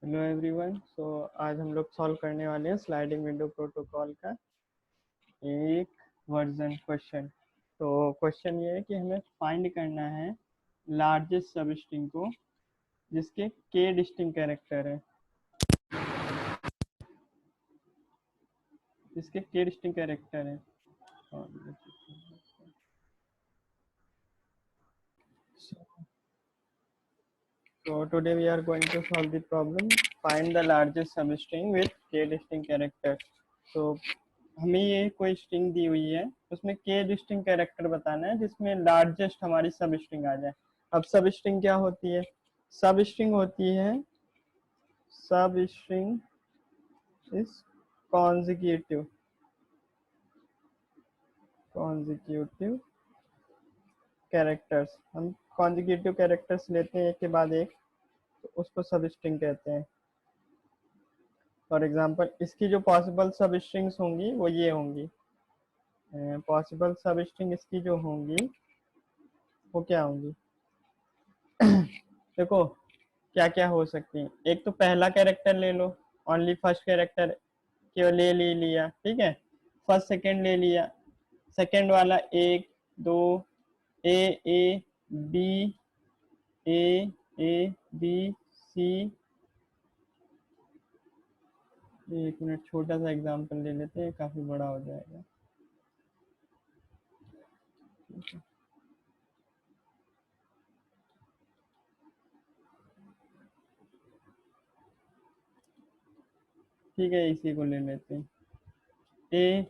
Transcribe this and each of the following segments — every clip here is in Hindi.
Hello everyone. आज हम लोग सॉल्व करने वाले हैं स्लाइडिंग विंडो प्रोटोकॉल का एक वर्जन क्वेश्चन। तो क्वेश्चन ये है कि हमें फाइंड करना है लार्जेस्ट सब स्ट्रिंग को जिसके के डिस्टिंक्ट कैरेक्टर है, जिसके के डिस्टिंक्ट कैरेक्टर है। So today we are going to solve the problem find the largest substring with k distinct characters। तो हमें ये कोई स्ट्रिंग दी हुई है, उसमें के डिस्टिंक्ट कैरेक्टर बताना है जिसमें लार्जेस्ट हमारी सब स्ट्रिंग आ जाए। अब सब स्ट्रिंग क्या होती है? सब स्ट्रिंग होती है, सब string is consecutive consecutive characters. हम कॉन्जिक्यूटिव कैरेक्टर्स लेते हैं एक के बाद एक, तो उसको सब स्ट्रिंग कहते हैं। फॉर एग्जाम्पल इसकी जो पॉसिबल सब स्ट्रिंग्स होंगी वो ये होंगी। पॉसिबल सब स्ट्रिंग इसकी जो होंगी वो क्या होंगी? देखो क्या क्या हो सकती है। एक तो पहला कैरेक्टर ले लो, ओनली फर्स्ट कैरेक्टर केवल ले लिया, ठीक है। फर्स्ट सेकंड ले लिया, सेकंड वाला एक दो ए बी ए बी सी। एक मिनट, छोटा सा एग्जांपल ले लेते हैं, काफी बड़ा हो जाएगा। ठीक है, इसी को ले लेते हैं। ए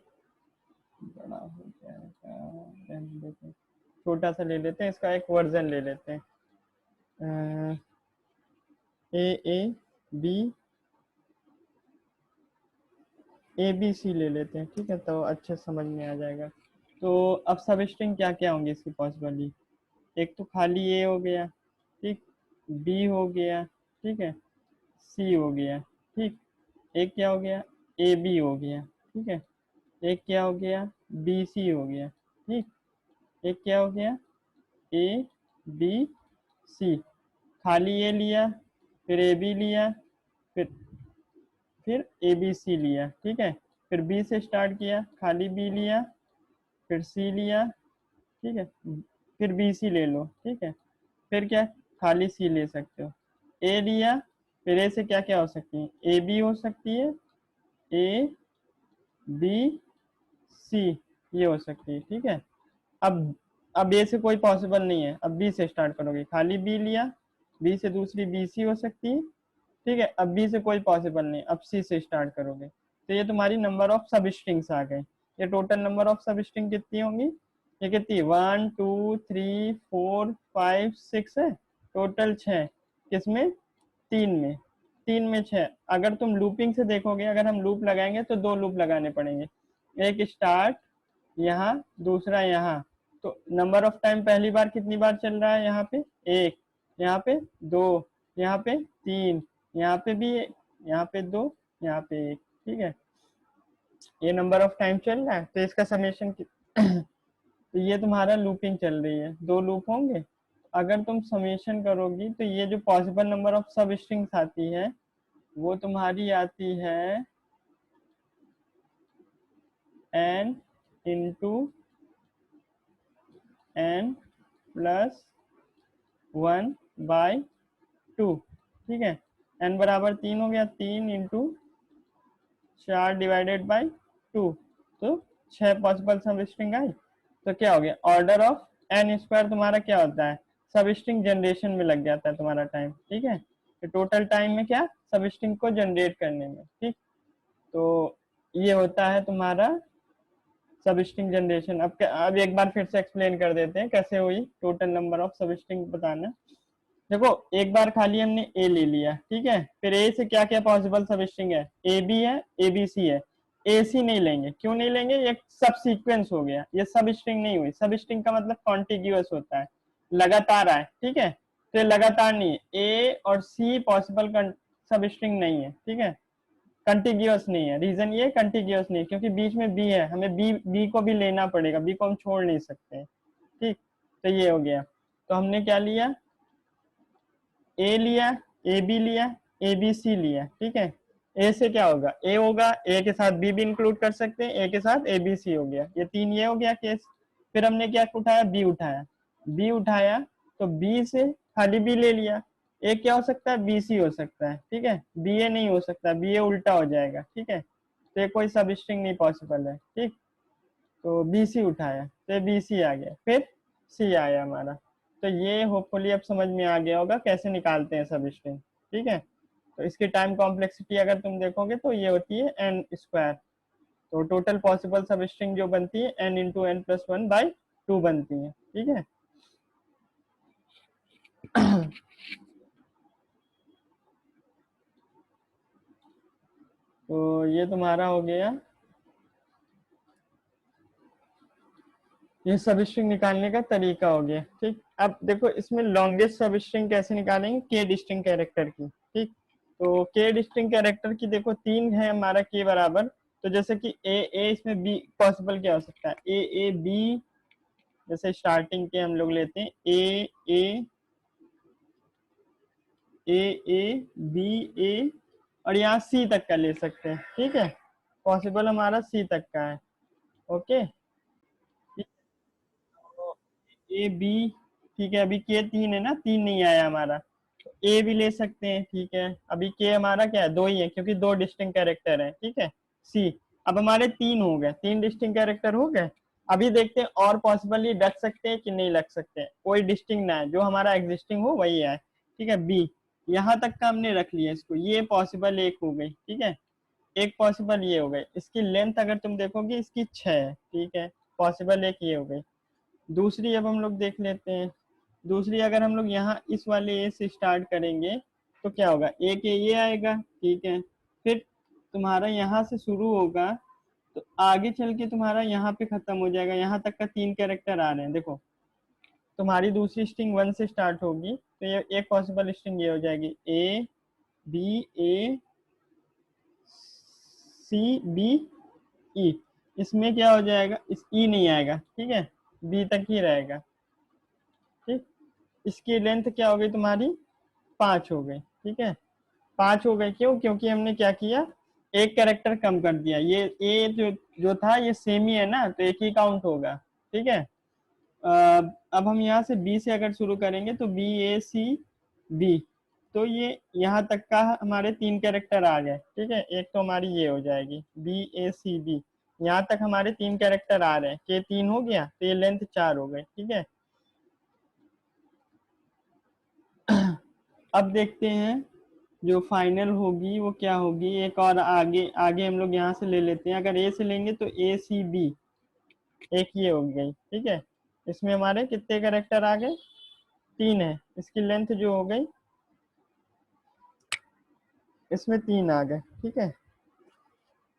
बड़ा हो जाएगा, छोटा सा ले लेते हैं, इसका एक वर्जन ले लेते हैं। ए बी सी ले लेते हैं, ठीक है, तो अच्छे समझ में आ जाएगा। तो अब सब स्ट्रिंग क्या क्या होंगे इसकी पॉसिबली? एक तो खाली ए हो गया, ठीक, बी हो गया, ठीक है, सी हो गया, ठीक। एक क्या हो गया? ए बी हो गया, ठीक है। एक क्या हो गया? बी सी हो गया, ठीक। एक क्या हो गया? A B C. खाली ए लिया, फिर ए बी लिया, फिर ए बी सी लिया, ठीक है। फिर बी से स्टार्ट किया, खाली बी लिया, फिर सी लिया, ठीक है, फिर बी सी ले लो, ठीक है। फिर क्या? खाली सी ले सकते हो। ए लिया, फिर ए से क्या क्या हो सकती है? ए बी हो सकती है, ए बी सी ये हो सकती है, ठीक है। अब ए से कोई पॉसिबल नहीं है, अब बी से स्टार्ट करोगे, खाली बी लिया, बी से दूसरी बी सी हो सकती है, ठीक है। अब बी से कोई पॉसिबल नहीं, अब सी से स्टार्ट करोगे, तो ये तुम्हारी नंबर ऑफ सब स्ट्रिंग्स आ गए। ये टोटल नंबर ऑफ सब स्ट्रिंग कितनी होंगी? ये कितनी? 1 2 3 4 5 6 है, टोटल 6। किसमें? तीन में 6। अगर तुम लूपिंग से देखोगे, अगर हम लूप लगाएंगे तो 2 लूप लगाने पड़ेंगे, एक स्टार्ट यहाँ, दूसरा यहाँ। तो नंबर ऑफ टाइम पहली बार कितनी बार चल रहा है? यहाँ पे 1, यहाँ पे 2, यहाँ पे 3, यहाँ पे भी 1, यहाँ पे 2, यहाँ पे 1, ठीक है। ये नंबर ऑफ टाइम चल रहा है, तो इसका समेशन तो ये तुम्हारा लूपिंग चल रही है, 2 लूप होंगे। अगर तुम समेशन करोगी तो ये जो पॉसिबल नंबर ऑफ सब स्ट्रिंग्स आती है वो तुम्हारी आती है n इंटू n प्लस 1/2, ठीक है। n बराबर 3 हो गया, 3 इंटू 4 डिवाइडेड बाई 2, तो 6 पॉसिबल सब स्ट्रिंग आई। तो क्या हो गया? ऑर्डर ऑफ n स्क्वायर तुम्हारा क्या होता है? सब स्ट्रिंग जनरेशन में लग जाता है तुम्हारा टाइम, ठीक है। तो टोटल टाइम में क्या? सब स्ट्रिंग को जनरेट करने में, ठीक। तो ये होता है तुम्हारा सब स्ट्रिंग जनरेशन। अब एक बार फिर से एक्सप्लेन कर देते हैं कैसे हुई टोटल नंबर ऑफ सब स्ट्रिंग बताना। देखो एक बार खाली हमने ए ले लिया, ठीक है, फिर ए से क्या क्या पॉसिबल सब स्ट्रिंग है? ए बी है, ए बी सी है। ए सी नहीं लेंगे, क्यों नहीं लेंगे? ये सब सीक्वेंस हो गया, ये सब स्ट्रिंग नहीं हुई। सब स्ट्रिंग का मतलब कॉन्टिग्यूअस होता है, लगातार आए, ठीक है। तो ये लगातार नहीं है, ए और सी पॉसिबल सब स्ट्रिंग नहीं है, ठीक है, कंटिग्यूअस नहीं है। रीजन ये कंटिग्यूअस नहीं है क्योंकि बीच में बी है, हमें बी को भी लेना पड़ेगा, बी को हम छोड़ नहीं सकते, ठीक। तो ये हो गया। तो हमने क्या लिया? ए लिया, ए बी लिया, ए बी सी लिया, ठीक है। ए से क्या होगा, ए होगा, ए के साथ बी भी इंक्लूड कर सकते हैं, ए के साथ ए बी सी हो गया, ये तीन ये हो गया केस। फिर हमने क्या उठाया, बी उठाया, बी उठाया तो बी से खाली बी ले लिया। ए क्या हो सकता है, बी सी हो सकता है, ठीक है। बी ए नहीं हो सकता, बी ए उल्टा हो जाएगा, ठीक है। तो ये कोई सब स्ट्रिंग नहीं पॉसिबल है, ठीक। तो बी सी उठाया तो बी सी आ गया, फिर सी आया हमारा। तो ये होपफुली अब समझ में आ गया होगा कैसे निकालते हैं सब स्ट्रिंग, ठीक है। तो इसकी टाइम कॉम्प्लेक्सिटी अगर तुम देखोगे तो ये होती है एन स्क्वायर। तो टोटल पॉसिबल सब स्ट्रिंग जो बनती है n into n plus one by two बनती है, ठीक है। तो ये तुम्हारा हो गया, ये सब स्ट्रिंग निकालने का तरीका हो गया, ठीक। अब देखो इसमें लॉन्गेस्ट सब स्ट्रिंग कैसे निकालेंगे, के डिस्टिंक्ट कैरेक्टर की, ठीक। तो के डिस्टिंक्ट कैरेक्टर की देखो तीन है हमारा के बराबर। तो जैसे कि ए इसमें बी पॉसिबल क्या हो सकता है, ए बी, जैसे स्टार्टिंग के हम लोग लेते हैं ए ए ए ए बी ए, और यहाँ सी तक का ले सकते हैं, ठीक है। पॉसिबल हमारा सी तक का है, ओके। ए बी, ठीक है। अभी के तीन है ना, तीन नहीं आया हमारा, तो ए भी ले सकते हैं, ठीक है। अभी के हमारा क्या है, दो ही है क्योंकि दो डिस्टिंक्ट कैरेक्टर है, ठीक है। सी, अब हमारे तीन हो गए, तीन डिस्टिंक्ट कैरेक्टर हो गए। अभी देखते हैं और पॉसिबली रख सकते हैं कि नहीं रख सकते हैं, कोई डिस्टिंक्ट ना है, जो हमारा एग्जिस्टिंग हो वही है, ठीक है। बी यहाँ तक का हमने रख लिया इसको, ये पॉसिबल एक हो गई, ठीक है। एक पॉसिबल ये हो गई, इसकी लेंथ अगर तुम देखोगे इसकी 6 है, ठीक है। पॉसिबल एक ये हो गई। दूसरी अब हम लोग देख लेते हैं, दूसरी अगर हम लोग यहाँ इस वाले ए से स्टार्ट करेंगे तो क्या होगा, ए के ये आएगा, ठीक है। फिर तुम्हारा यहाँ से शुरू होगा तो आगे चल के तुम्हारा यहाँ पे खत्म हो जाएगा, यहाँ तक का तीन कैरेक्टर आ रहे हैं। देखो तुम्हारी दूसरी स्ट्रिंग वन से स्टार्ट होगी तो ये एक पॉसिबल स्ट्रिंग ये हो जाएगी, ए बी ए सी बी ई। इसमें क्या हो जाएगा, इस ई नहीं आएगा, ठीक है, बी तक ही रहेगा, ठीक। इसकी लेंथ क्या हो गई तुम्हारी, 5 हो गई, ठीक है। 5 हो गए, क्यों, क्योंकि हमने क्या किया, एक कैरेक्टर कम कर दिया। ये ए जो जो था ये सेम ही है ना, तो एक ही काउंट होगा, ठीक है। अब हम यहाँ से बी से अगर शुरू करेंगे तो बी ए सी बी, तो ये यहाँ तक का हमारे तीन कैरेक्टर आ गए, ठीक है। एक तो हमारी ये हो जाएगी बी ए सी बी, यहाँ तक हमारे तीन कैरेक्टर आ रहे हैं, के तीन हो गया तो ये लेंथ 4 हो गई, ठीक है। अब देखते हैं जो फाइनल होगी वो क्या होगी। एक और आगे आगे हम लोग यहाँ से ले लेते हैं, अगर ए से लेंगे तो ए सी बी, एक ये हो गई, ठीक है। इसमें हमारे कितने कैरेक्टर आ गए, तीन है। इसकी लेंथ जो हो गई, इसमें तीन आ गए, ठीक है।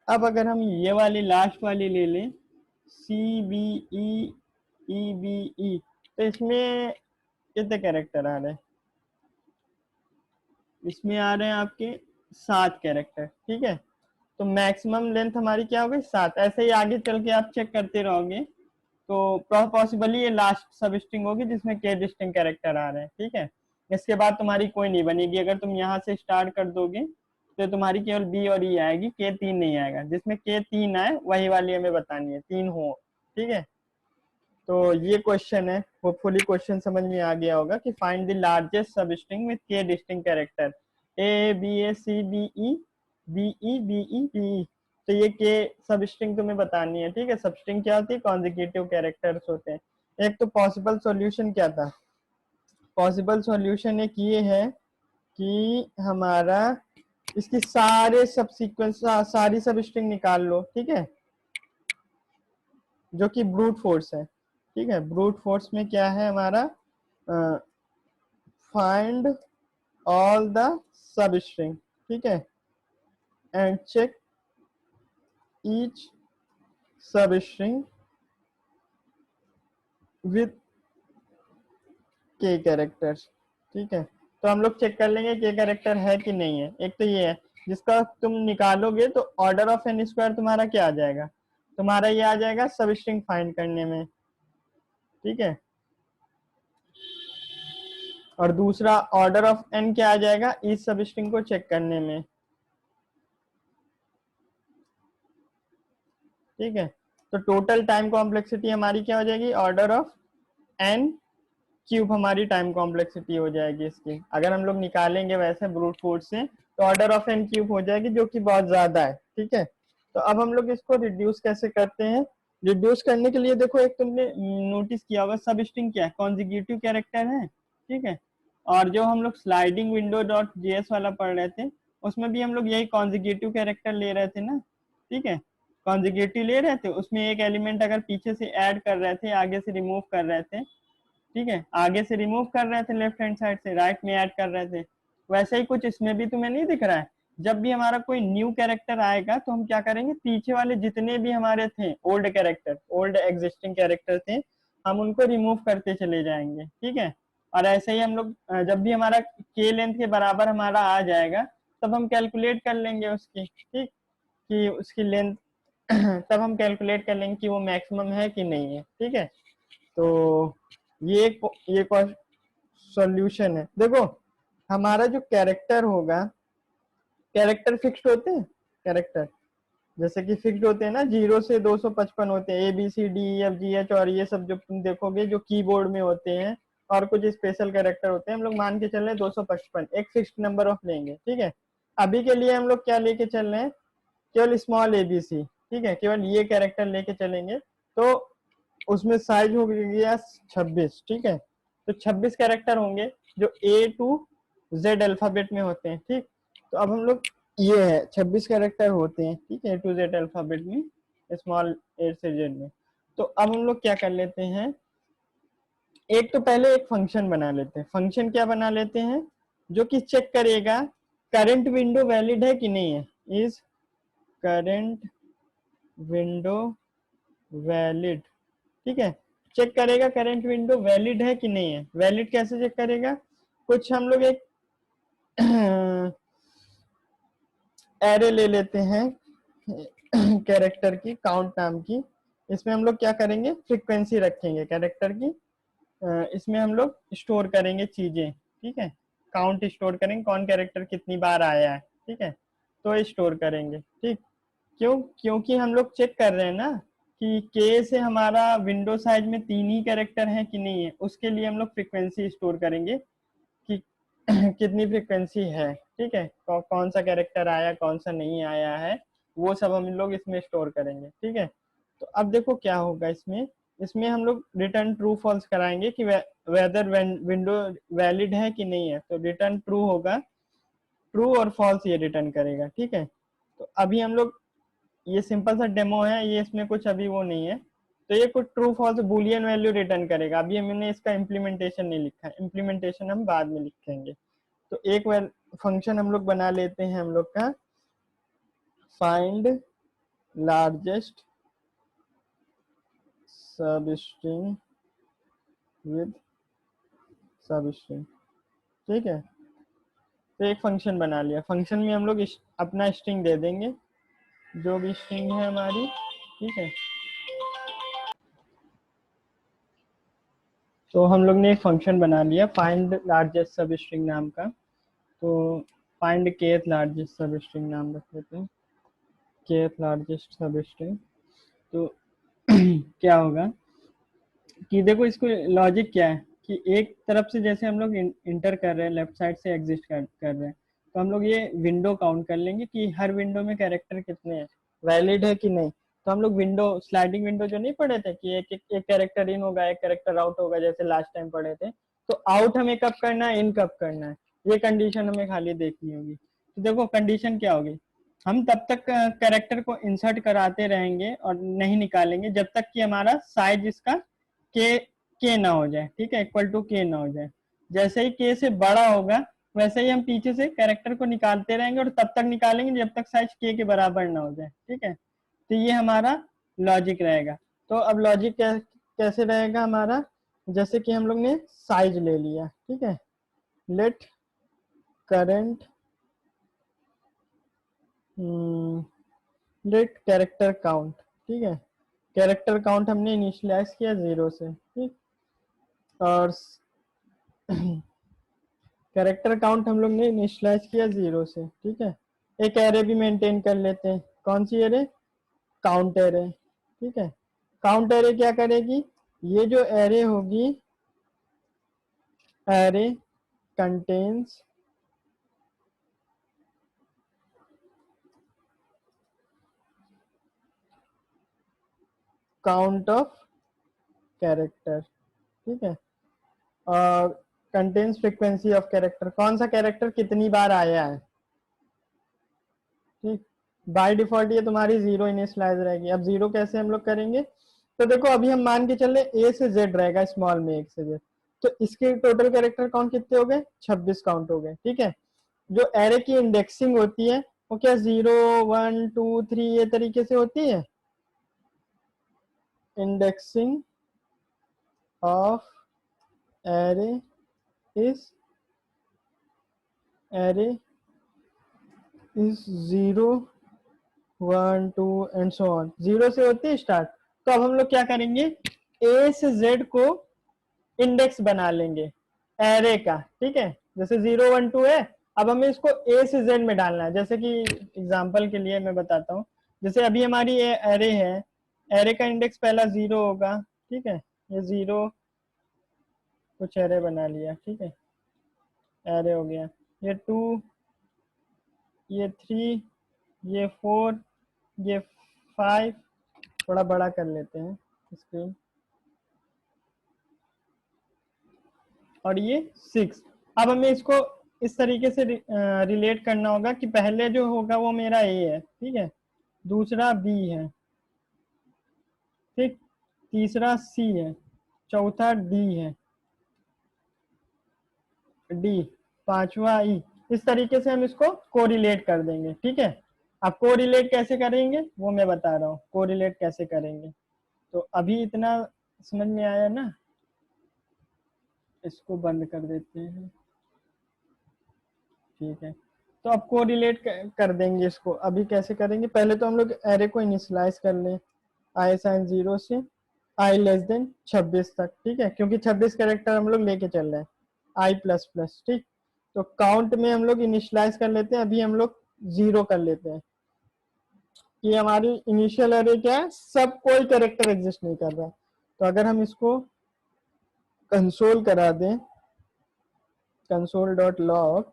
अब अगर हम ये वाली लास्ट वाली ले लें, सी बी ई ई बी ई, तो इसमें कितने कैरेक्टर आ रहे हैं, इसमें आ रहे हैं आपके 7 कैरेक्टर, ठीक है। तो मैक्सिमम लेंथ हमारी क्या हो गई, 7। ऐसे ही आगे चल के आप चेक करते रहोगे तो पॉसिबली ये लास्ट सब स्ट्रिंग होगी जिसमें के डिस्टिंक्ट कैरेक्टर आ रहे हैं, ठीक है। इसके बाद तुम्हारी कोई नहीं बनेगी, अगर तुम यहाँ से स्टार्ट कर दोगे तो तुम्हारी केवल बी और ई आएगी, के तीन नहीं आएगा। जिसमें के तीन आए वही वाली हमें बतानी है, तीन हो, ठीक है। तो ये क्वेश्चन है, होपफुली क्वेश्चन समझ में आ गया होगा कि find the largest substring with K distinct character, A B A C B E B E B E B E. तो ये के सब स्ट्रिंग तुम्हें बतानी है, ठीक है। सब स्ट्रिंग क्या होती है, कॉन्जिक्यूटिव कैरेक्टर्स होते हैं। एक तो पॉसिबल सॉल्यूशन क्या था, पॉसिबल सॉल्यूशन एक ये है कि हमारा इसकी सारे सब सीक्वेंस सारी सब स्ट्रिंग निकाल लो, ठीक है, जो कि ब्रूट फोर्स है, ठीक है। ब्रूट फोर्स में क्या है हमारा, find all the substring, ठीक है, and check each substring with K characters, ठीक है। तो हम लोग चेक कर लेंगे के कैरेक्टर है कि नहीं है। एक तो ये है जिसका तुम निकालोगे तो ऑर्डर ऑफ एन स्क्वायर तुम्हारा क्या आ जाएगा, तुम्हारा ये आ जाएगा सब स्ट्रिंग फाइंड करने में, ठीक है। और दूसरा ऑर्डर ऑफ एन क्या आ जाएगा इस सब स्ट्रिंग को चेक करने में, ठीक है। तो टोटल टाइम कॉम्प्लेक्सिटी हमारी क्या हो जाएगी, ऑर्डर ऑफ एन क्यूब हमारी टाइम कॉम्प्लेक्सिटी हो जाएगी इसकी। अगर हम लोग निकालेंगे वैसे ब्रूट फोर्स से तो ऑर्डर ऑफ एन क्यूब हो जाएगी, जो कि बहुत ज्यादा है, ठीक है। तो अब हम लोग इसको रिड्यूस कैसे करते हैं, रिड्यूस करने के लिए देखो, एक तुमने नोटिस किया होगा सब स्ट्रिंग क्या है, कॉन्जिक्यूटिव कैरेक्टर है, ठीक है। और जो हम लोग स्लाइडिंग विंडो डॉट जेएस वाला पढ़ रहे थे उसमें भी हम लोग यही कॉन्जिक्यूटिव कैरेक्टर ले रहे थे ना, ठीक है। कॉन्जिक्यूटिव ले रहे थे, उसमें एक एलिमेंट अगर पीछे से ऐड कर रहे थे आगे से रिमूव कर रहे थे, ठीक है, आगे से रिमूव कर रहे थे लेफ्ट हैंड साइड से, राइट में ऐड कर रहे थे। वैसे ही कुछ इसमें भी तुम्हें नहीं दिख रहा है, जब भी हमारा कोई न्यू कैरेक्टर आएगा तो हम क्या करेंगे, पीछे वाले जितने भी हमारे थे old character, old existing character थे, हम उनको रिमूव करते चले जाएंगे, ठीक है। और ऐसे ही हम लोग जब भी हमारा के लेंथ के बराबर हमारा आ जाएगा तब हम कैलकुलेट कर लेंगे उसकी, ठीक, कि उसकी लेंथ तब हम कैलकुलेट कर लेंगे कि वो मैक्सिमम है कि नहीं है, ठीक है। तो ये सॉल्यूशन है। देखो हमारा जो कैरेक्टर होगा, कैरेक्टर फिक्स्ड होते हैं, कैरेक्टर जैसे कि फिक्स्ड होते हैं ना, 0 से 255 होते हैं, ABCDEFGH, और ये सब जो तुम देखोगे जो कीबोर्ड में होते हैं, और कुछ स्पेशल कैरेक्टर होते हैं। हम लोग मान के चल रहे हैं 255 एक फिक्स्ड नंबर ऑफ लेंगे, ठीक है। अभी के लिए हम लोग क्या लेके चल रहे हैं, केवल स्मॉल ABC, ठीक है, केवल ये कैरेक्टर लेके चलेंगे। तो उसमें साइज हो गया 26, ठीक है। तो 26 कैरेक्टर होंगे जो A to Z अल्फाबेट में होते हैं, ठीक। तो अब हम लोग ये है 26 कैरेक्टर होते हैं, ठीक है, A to Z अल्फाबेट में, स्मॉल A से Z में। तो अब हम लोग क्या कर लेते हैं, एक तो पहले एक फंक्शन बना लेते हैं। फंक्शन क्या बना लेते हैं, जो कि चेक करेगा करंट विंडो वैलिड है कि नहीं है, इज करंट विंडो वैलिड, ठीक है। चेक करेगा करंट विंडो वैलिड है कि नहीं है। वैलिड कैसे चेक करेगा, कुछ हम लोग एक एरे ले लेते हैं कैरेक्टर की, काउंट नाम की। इसमें हम लोग क्या करेंगे, फ्रीक्वेंसी रखेंगे कैरेक्टर की, इसमें हम लोग स्टोर करेंगे चीजें, ठीक है। काउंट स्टोर करेंगे, कौन कैरेक्टर कितनी बार आया है, ठीक है, तो स्टोर करेंगे, ठीक। क्योंकि हम लोग चेक कर रहे हैं ना कि के से हमारा विंडो साइज में 3 ही कैरेक्टर है कि नहीं है, उसके लिए हम लोग फ्रीक्वेंसी स्टोर करेंगे कि कितनी फ्रीक्वेंसी है, ठीक है, कौन सा कैरेक्टर आया कौन सा नहीं आया है, वो सब हम लोग इसमें स्टोर करेंगे, ठीक है। तो अब देखो क्या होगा इसमें, इसमें हम लोग रिटर्न ट्रू फॉल्स कराएंगे कि वेदर विंडो वैलिड है कि नहीं है। तो रिटर्न ट्रू होगा, ट्रू और फॉल्स ये रिटर्न करेगा, ठीक है। तो अभी हम लोग, ये सिंपल सा डेमो है, ये इसमें कुछ अभी वो नहीं है। तो ये कुछ true false boolean value return करेगा। अभी हमने इसका इम्प्लीमेंटेशन नहीं लिखा है, इम्प्लीमेंटेशन हम बाद में लिखेंगे। तो एक फंक्शन हम लोग बना लेते हैं हम लोग का, find largest substring with सब स्ट्रिंग, ठीक है। तो एक फंक्शन बना लिया, फंक्शन में हम लोग अपना स्ट्रिंग दे देंगे, जो भी स्ट्रिंग है हमारी, ठीक है। तो हम लोग ने एक फंक्शन बना लिया फाइंड लार्जेस्ट सब स्ट्रिंग नाम का। तो फाइंड केथ लार्जेस्ट सब स्ट्रिंग नाम रख लेते हैं, केथ लार्जेस्ट सब स्ट्रिंग। तो क्या होगा कि देखो इसको लॉजिक क्या है कि एक तरफ से जैसे हम लोग इंटर कर रहे हैं, लेफ्ट साइड से एग्जिस्ट कर रहे हैं, तो हम लोग ये विंडो काउंट कर लेंगे कि हर विंडो में कैरेक्टर कितने हैं, वैलिड है कि नहीं। तो हम लोग विंडो, स्लाइडिंग विंडो जो नहीं पढ़े थे कि एक कैरेक्टर इन होगा एक कैरेक्टर आउट होगा, जैसे लास्ट टाइम पढ़े थे, तो आउट हमें कब करना है, इन कब करना है, ये कंडीशन हमें खाली देखनी होगी। तो देखो कंडीशन क्या होगी, हम तब तक कैरेक्टर को इंसर्ट कराते रहेंगे और नहीं निकालेंगे जब तक कि हमारा साइज इसका के ना हो जाए, ठीक है, इक्वल टू के ना हो जाए। जैसे ही के से बड़ा होगा वैसे ही हम पीछे से कैरेक्टर को निकालते रहेंगे और तब तक निकालेंगे जब तक साइज के बराबर ना हो जाए, ठीक है। तो ये हमारा लॉजिक रहेगा। तो अब लॉजिक कैसे रहेगा हमारा, जैसे कि हम लोग ने साइज ले लिया, ठीक है, let current let character count, ठीक है, कैरेक्टर काउंट हमने इनिशियलाइज किया 0 से, ठीक। और कैरेक्टर काउंट हम लोग ने इनिशियलाइज किया 0 से, ठीक है। एक एरे भी मेंटेन कर लेते हैं, कौन सी एरे, काउंट एरे, ठीक है। काउंट एरे क्या करेगी, ये जो एरे होगी, array contains count of character, ठीक है। और कंटेन्स फ्रीक्वेंसी ऑफ कैरेक्टर, कौन सा कैरेक्टर कितनी बार आया है, ठीक। बाय डिफॉल्ट ये तुम्हारी 0 इनिशियलाइज रहेगी। अब 0 कैसे हम लोग करेंगे, तो देखो अभी हम मान के चले ए से जेड रहेगा, स्मॉल में 1 से जेड, तो इसके टोटल कैरेक्टर काउंट कितने हो गए, 26 काउंट हो गए, ठीक है। जो एरे की इंडेक्सिंग होती है वो क्या 0 1 2 3 ये तरीके से होती है। Indexing of array is array is 0 1 2 and so on, 0 से होती है स्टार्ट। तो अब हम लोग क्या करेंगे, ए से जेड को इंडेक्स बना लेंगे एरे का, ठीक है। जैसे 0 1 2 है, अब हमें इसको ए से जेड में डालना है। जैसे कि एग्जांपल के लिए मैं बताता हूँ, जैसे अभी हमारी एरे है, एरे का इंडेक्स पहला 0 होगा, ठीक है। ये 0 कुछ एरे बना लिया, ठीक है, एरे हो गया। ये 2, ये 3, ये 4, ये 5, थोड़ा बड़ा कर लेते हैं स्क्रीन, और ये 6। अब हमें इसको इस तरीके से रिलेट करना होगा कि पहले जो होगा वो मेरा ए है, ठीक है, दूसरा बी है, ठीक, तीसरा सी है, चौथा डी है, डी, पांचवा ई। इस तरीके से हम इसको कोरिलेट कर देंगे, ठीक है। अब कोरिलेट कैसे करेंगे वो मैं बता रहा हूँ, कोरिलेट कैसे करेंगे। तो अभी इतना समझ में आया ना, इसको बंद कर देते हैं, ठीक है। तो अब कोरिलेट कर देंगे इसको। अभी कैसे करेंगे, पहले तो हम लोग एरे को इनिशियलाइज कर लें, आई साइन 0 से आई लेस देन 26 तक, ठीक है, क्योंकि 26 कैरेक्टर हम लोग लेके चल रहे हैं, आई प्लस प्लस, ठीक। तो काउंट में हम लोग इनिशियलाइज कर लेते हैं, अभी हम लोग 0 कर लेते हैं कि हमारी इनिशियल एरे क्या है, सब कोई कैरेक्टर एग्जिस्ट नहीं कर रहा। तो अगर हम इसको कंसोल करा दें, कंसोल डॉट लॉग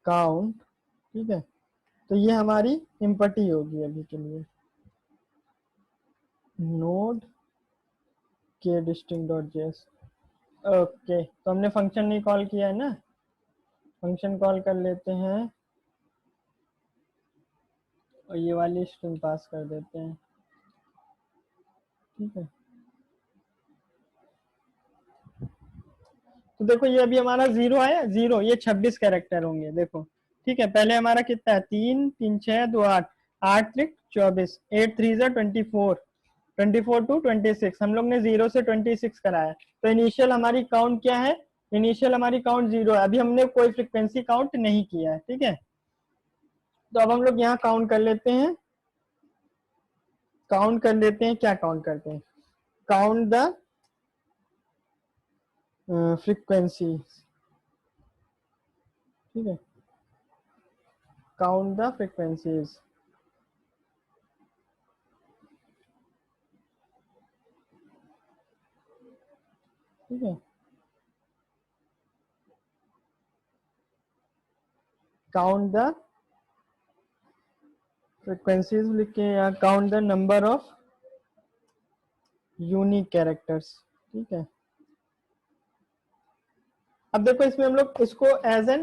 काउंट, ठीक है, तो ये हमारी इम्पटी होगी अभी के लिए, नोड के डिस्टिंग डॉट जेएस। ओके, तो हमने फंक्शन नहीं कॉल किया है ना, फंक्शन कॉल कर लेते हैं और ये वाली स्ट्रिंग पास कर देते हैं, ठीक है। तो देखो ये अभी हमारा 0 आया, 0, ये 26 कैरेक्टर होंगे, देखो, ठीक है। पहले हमारा कितना है, 3 3 6 2 8, 8 3 24, 8 3 24, 24 टू 26, हम लोग ने 0 से 26 कराया। तो इनिशियल हमारी काउंट क्या है, इनिशियल हमारी काउंट 0 है, अभी हमने कोई फ्रीक्वेंसी काउंट नहीं किया है, ठीक है। तो अब हम लोग यहाँ काउंट कर लेते हैं, काउंट कर लेते हैं, क्या काउंट करते हैं, काउंट द फ्रीक्वेंसी, ठीक है, काउंट द फ्रीक्वेंसीज, ठीक है, काउंट द फ्रीक्वेंसीज लिख के, या count the number of unique characters, ठीक है। अब देखो इसमें हम लोग इसको एज एन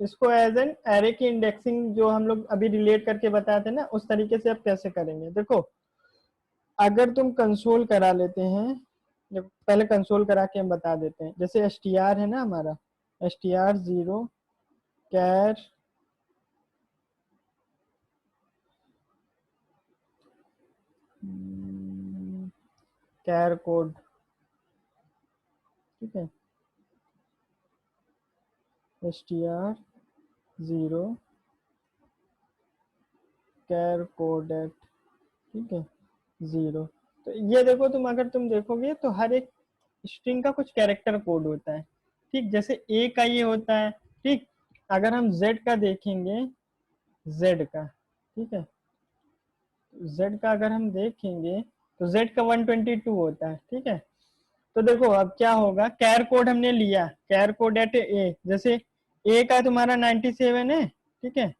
इसको एज एन एरे की इंडेक्सिंग जो हम लोग अभी रिलेट करके बताए थे ना, उस तरीके से अब कैसे करेंगे, देखो अगर तुम कंसोल करा लेते हैं, पहले कंसोल करा के हम बता देते हैं। जैसे एस टी आर है ना हमारा, एस टी आर 0 कैर कैर कोड, ठीक है, एस टी आर 0 कैर कोडेट, ठीक है, 0। तो ये देखो तुम, अगर तुम देखोगे तो हर एक स्ट्रिंग का कुछ कैरेक्टर कोड होता है, ठीक, जैसे ए का ये होता है, ठीक। अगर हम जेड का देखेंगे, जेड का, ठीक है, जेड का अगर हम देखेंगे तो जेड का 122 होता है, ठीक है। तो देखो अब क्या होगा, कैर कोड हमने लिया, कैर कोड एट ए, जैसे ए का तुम्हारा 97 है, ठीक है,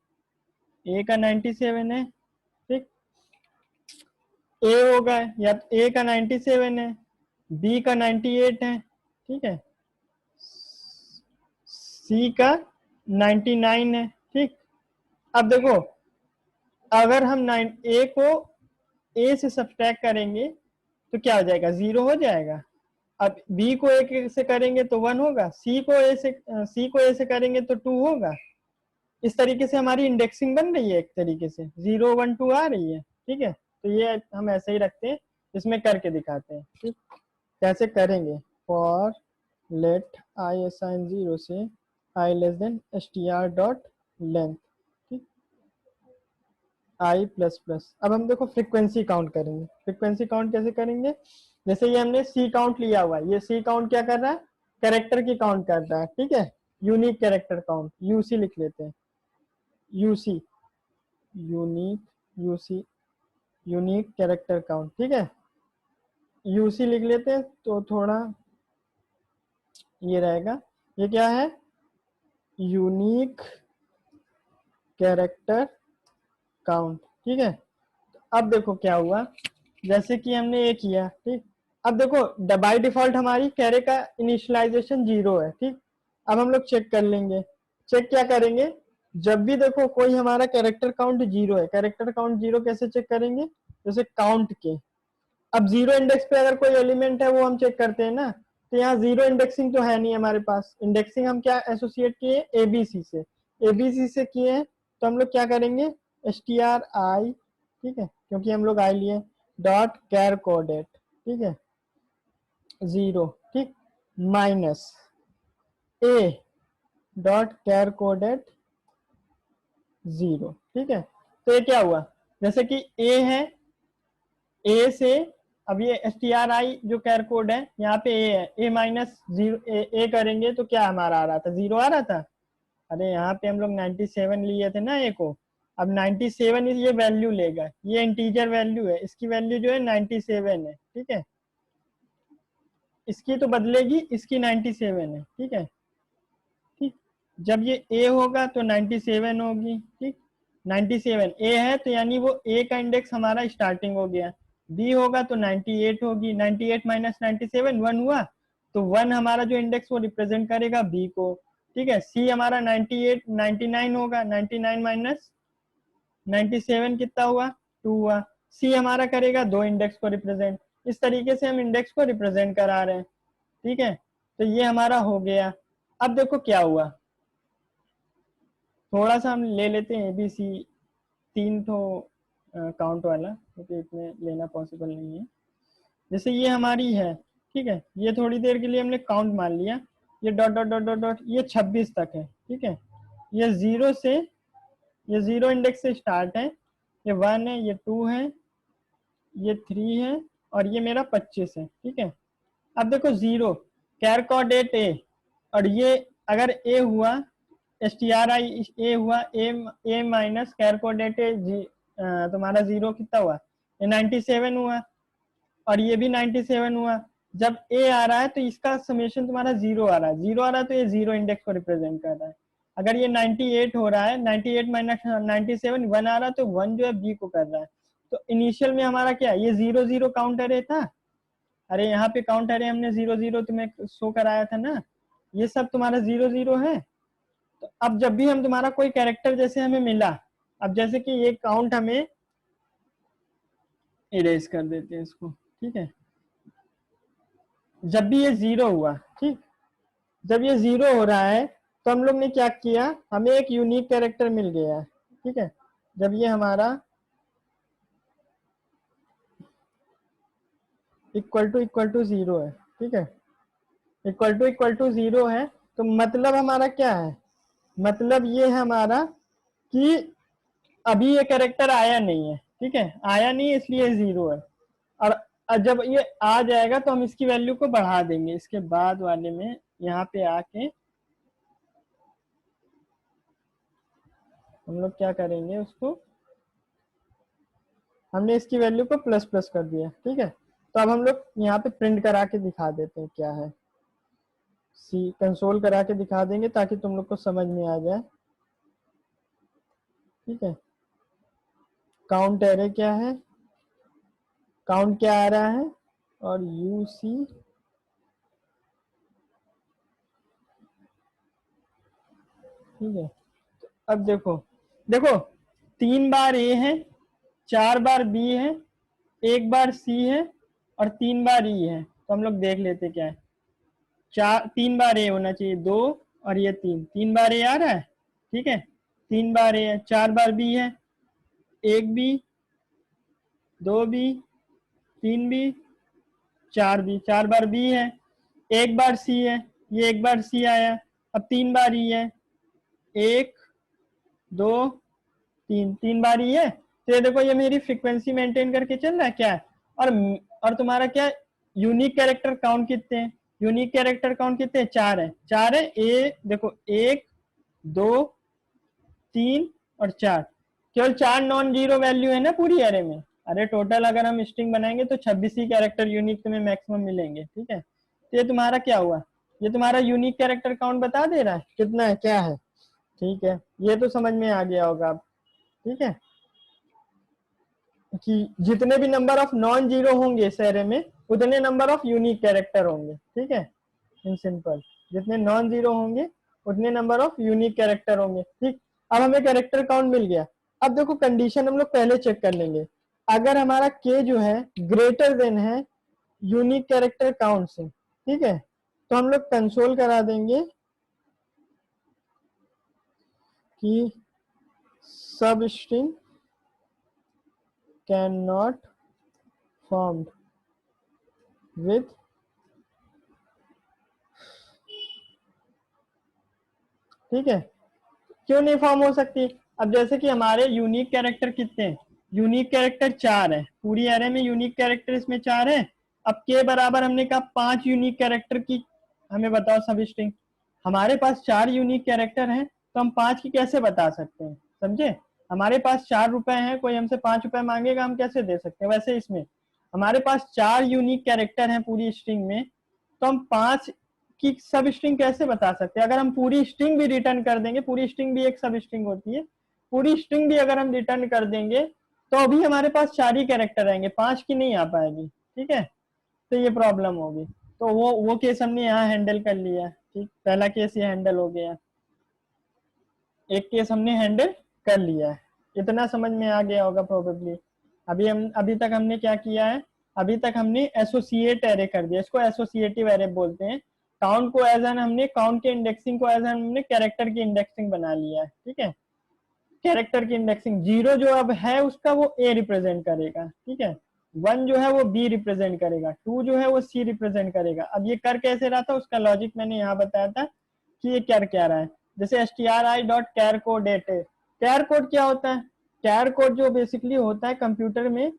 ए का 97 है, ठीक, ए होगा, या तो ए का 97 है, बी का 98 है, ठीक है, सी का 99 है, ठीक। अब देखो अगर हम ए को ए से सब्ट्रैक्ट करेंगे तो क्या हो जाएगा, 0 हो जाएगा। अब बी को ए से करेंगे तो 1 होगा, सी को ए से करेंगे तो 2 होगा। इस तरीके से हमारी इंडेक्सिंग बन रही है, एक तरीके से 0 1 2 आ रही है, ठीक है। तो ये हम ऐसे ही रखते हैं, इसमें करके दिखाते हैं, ठीक। कैसे करेंगे, फॉर लेट आई असाइन 0 से I less than str dot length, ठीक, आई प्लस प्लस। अब हम देखो फ्रीक्वेंसी काउंट करेंगे। फ्रीक्वेंसी काउंट कैसे करेंगे, जैसे ये हमने सी काउंट लिया हुआ है, ये सी काउंट क्या कर रहा है, कैरेक्टर की काउंट कर रहा है, ठीक है, यूनिक कैरेक्टर काउंट, यूसी लिख लेते हैं, UC, unique, UC, unique character count, ठीक है, यूसी लिख लेते हैं तो थोड़ा ये रहेगा। ये क्या है, यूनिक कैरेक्टर काउंट, ठीक है। अब देखो क्या हुआ, जैसे कि हमने ये किया, ठीक। अब देखो बाय डिफॉल्ट हमारी कैरे का इनिशियलाइजेशन 0 है, ठीक। अब हम लोग चेक कर लेंगे, चेक क्या करेंगे, जब भी देखो कोई हमारा कैरेक्टर काउंट 0 है, कैरेक्टर काउंट 0 कैसे चेक करेंगे, जैसे काउंट के, अब 0 इंडेक्स पे अगर कोई एलिमेंट है वो हम चेक करते हैं ना, तो यहाँ 0 इंडेक्सिंग तो है नहीं हमारे पास, इंडेक्सिंग हम क्या एसोसिएट किए, एबीसी से, एबीसी से किए हैं, तो हम लोग क्या करेंगे, stri, ठीक है, क्योंकि हम लोग आई लिए, डॉट कैर कोडेट, ठीक है, 0, ठीक, minus a dot char code at 0, ठीक है। तो ये क्या हुआ, जैसे कि ए है, ए से अब ये stri जो कैर कोड है यहाँ पे ए है, ए माइनस 0 ए करेंगे तो क्या हमारा आ रहा था, 0 आ रहा था। अरे यहाँ पे हम लोग 97 लिए थे ना ए को, अब 97 ये वैल्यू लेगा, ये इंटीजर वैल्यू है, इसकी वैल्यू जो है 97 है, ठीक है, इसकी तो बदलेगी, इसकी 97 है, ठीक है, ठीक। जब ये ए होगा तो 97 होगी, ठीक, 97 ए है तो यानी वो ए का इंडेक्स हमारा स्टार्टिंग हो गया, बी होगा तो 98 होगी, 98 माइनस 97 1 हुआ, तो 1 हमारा जो इंडेक्स वो रिप्रेजेंट करेगा बी को, ठीक है। सी हमारा 98 99 होगा, 99 माइनस 97 कितना हुआ, 2 हुआ, सी हमारा करेगा 2 इंडेक्स को रिप्रेजेंट। इस तरीके से हम इंडेक्स को रिप्रेजेंट करा रहे हैं, ठीक है। तो ये हमारा हो गया। अब देखो क्या हुआ, थोड़ा सा हम ले लेते हैं एबीसी, 3 तो काउंट वाला, क्योंकि इतने लेना पॉसिबल नहीं है। जैसे ये हमारी है, ठीक है, ये थोड़ी देर के लिए हमने काउंट मान लिया, ये dot dot dot dot dot ये 26 तक है, ठीक है, ये 0 से, ये 0 इंडेक्स से स्टार्ट है, ये 1 है, ये 2 है, ये 3 है, और ये मेरा 25 है, ठीक है। अब देखो 0 कैर कोडेट ए, और ये अगर ए हुआ, stri ए हुआ, ए माइनस कैर कोडेट ए तुम्हारा 0 कितना हुआ, ये 97 हुआ, और ये भी 97 हुआ। जब ए आ रहा है तो इसका समेशन तुम्हारा 0 आ रहा है, 0 आ रहा है तो ये 0 इंडेक्स को रिप्रेजेंट कर रहा है। अगर ये 98 हो रहा है, 98 माइनस 97 1 आ रहा है, तो 1 जो है बी को कर रहा है। तो इनिशियल में हमारा क्या है, ये 0 0 काउंट अरे था, अरे यहाँ पे काउंट अरे हमने 0 0 तुम्हें शो कराया था ना, ये सब तुम्हारा 0 0 है। तो अब जब भी हम तुम्हारा कोई कैरेक्टर जैसे हमें मिला, अब जैसे कि ये काउंट हमें इरेज कर देते हैं इसको, ठीक है, जब भी ये 0 हुआ, ठीक, जब ये 0 हो रहा है तो हम लोग ने क्या किया, हमें एक यूनिक कैरेक्टर मिल गया है, ठीक है। जब ये हमारा इक्वल टू 0 है, ठीक है, इक्वल टू 0 है, तो मतलब हमारा क्या है, मतलब ये है हमारा कि अभी ये कैरेक्टर आया नहीं है, ठीक है, आया नहीं है इसलिए 0 है, और जब ये आ जाएगा तो हम इसकी वैल्यू को बढ़ा देंगे, इसके बाद वाले में यहाँ पे आके हम लोग क्या करेंगे, उसको हमने इसकी वैल्यू को प्लस प्लस कर दिया, ठीक है। तो अब हम लोग यहाँ पे प्रिंट करा के दिखा देते हैं क्या है, सी कंसोल करा के दिखा देंगे ताकि तुम लोग को समझ में आ जाए, ठीक है। काउंट एरे क्या है, काउंट क्या आ रहा है, और यू सी ठीक है। अब देखो देखो 3 बार ए है, 4 बार बी है, 1 बार सी है और 3 बार ई है। तो हम लोग देख लेते क्या है, 3 बार ए होना चाहिए, 2 और ये 3 बार ए आ रहा है, ठीक है। 3 बार ए है, 4 बार बी है, 1 बी, 2 बी, 3 बी, 4 बी, 4 बार बी है, 1 बार सी है, ये 1 बार सी आया। अब 3 बार ई है, 1 2 3 बार ई है। तो ये देखो, ये मेरी फ्रीक्वेंसी मेंटेन करके चल रहा है क्या है। और तुम्हारा क्या यूनिक कैरेक्टर काउंट कितने हैं, यूनिक कैरेक्टर काउंट कितने हैं, 4 है, 4 है। ए देखो 1 2 3 और 4, केवल 4 नॉन जीरो वैल्यू है ना पूरी एरे में। अरे टोटल अगर हम स्ट्रिंग बनाएंगे तो 26 ही कैरेक्टर यूनिक तुम्हें मैक्सिमम मिलेंगे, ठीक है। तो ये तुम्हारा क्या हुआ, ये तुम्हारा यूनिक कैरेक्टर काउंट बता दे रहा है कितना है, क्या है, ठीक है। ये तो समझ में आ गया होगा अब, ठीक है, कि जितने भी नंबर ऑफ नॉन जीरो होंगे इस एरे में उतने नंबर ऑफ यूनिक कैरेक्टर होंगे, ठीक है। इन सिंपल, जितने नॉन जीरो होंगे उतने नंबर ऑफ यूनिक कैरेक्टर होंगे, ठीक। अब हमें कैरेक्टर काउंट मिल गया। अब देखो कंडीशन हम लोग पहले चेक कर लेंगे, अगर हमारा के जो है ग्रेटर देन है यूनिक कैरेक्टर काउंट से, ठीक है, तो हम लोग कंसोल करा देंगे कि सब string can not formed with, ठीक है। क्यों नहीं फॉर्म हो सकती, अब जैसे कि हमारे यूनिक कैरेक्टर कितने हैं, यूनिक कैरेक्टर 4 है, पूरी एरे में यूनिक कैरेक्टर इसमें 4 है। अब के बराबर हमने कहा 5 यूनिक कैरेक्टर की हमें बताओ सब स्ट्रिंग, हमारे पास 4 यूनिक कैरेक्टर हैं तो हम 5 की कैसे बता सकते हैं, समझे। हमारे पास 4 रुपए हैं, कोई हमसे 5 रुपए मांगेगा, हम कैसे दे सकते हैं। वैसे इसमें हमारे पास 4 यूनिक कैरेक्टर हैं पूरी स्ट्रिंग में, तो हम 5 की सब स्ट्रिंग कैसे बता सकते हैं। अगर हम पूरी स्ट्रिंग भी रिटर्न कर देंगे, पूरी स्ट्रिंग भी एक सब स्ट्रिंग होती है, पूरी स्ट्रिंग भी अगर हम रिटर्न कर देंगे तो अभी हमारे पास 4 ही कैरेक्टर रहेंगे, 5 की नहीं आ पाएगी, ठीक है। तो ये प्रॉब्लम होगी। तो वो केस हमने यहाँ हैंडल कर लिया, ठीक, पहला केस ये हैंडल हो गया, एक केस हमने हैंडल कर लिया है। इतना समझ में आ गया होगा प्रोबेबली। अभी तक हमने क्या किया है, अभी तक हमने एसोसिएट एरे कर दिया, इसको एसोसिएटिव एरे बोलते हैं। काउंट को एज एन हमने काउंट के इंडेक्सिंग को एज एन हमने कैरेक्टर की इंडेक्सिंग बना लिया है, ठीक है। कैरेक्टर की इंडेक्सिंग 0 जो अब है उसका वो ए रिप्रेजेंट करेगा, ठीक है। 1 जो है वो बी रिप्रेजेंट करेगा, 2 जो है वो सी रिप्रेजेंट करेगा। अब ये कर कैसे रहा था उसका लॉजिक मैंने यहाँ बताया था कि ये क्या रहा है। जैसे stri.char कोड है, char कोड क्या होता है, char कोड जो बेसिकली होता है कंप्यूटर में,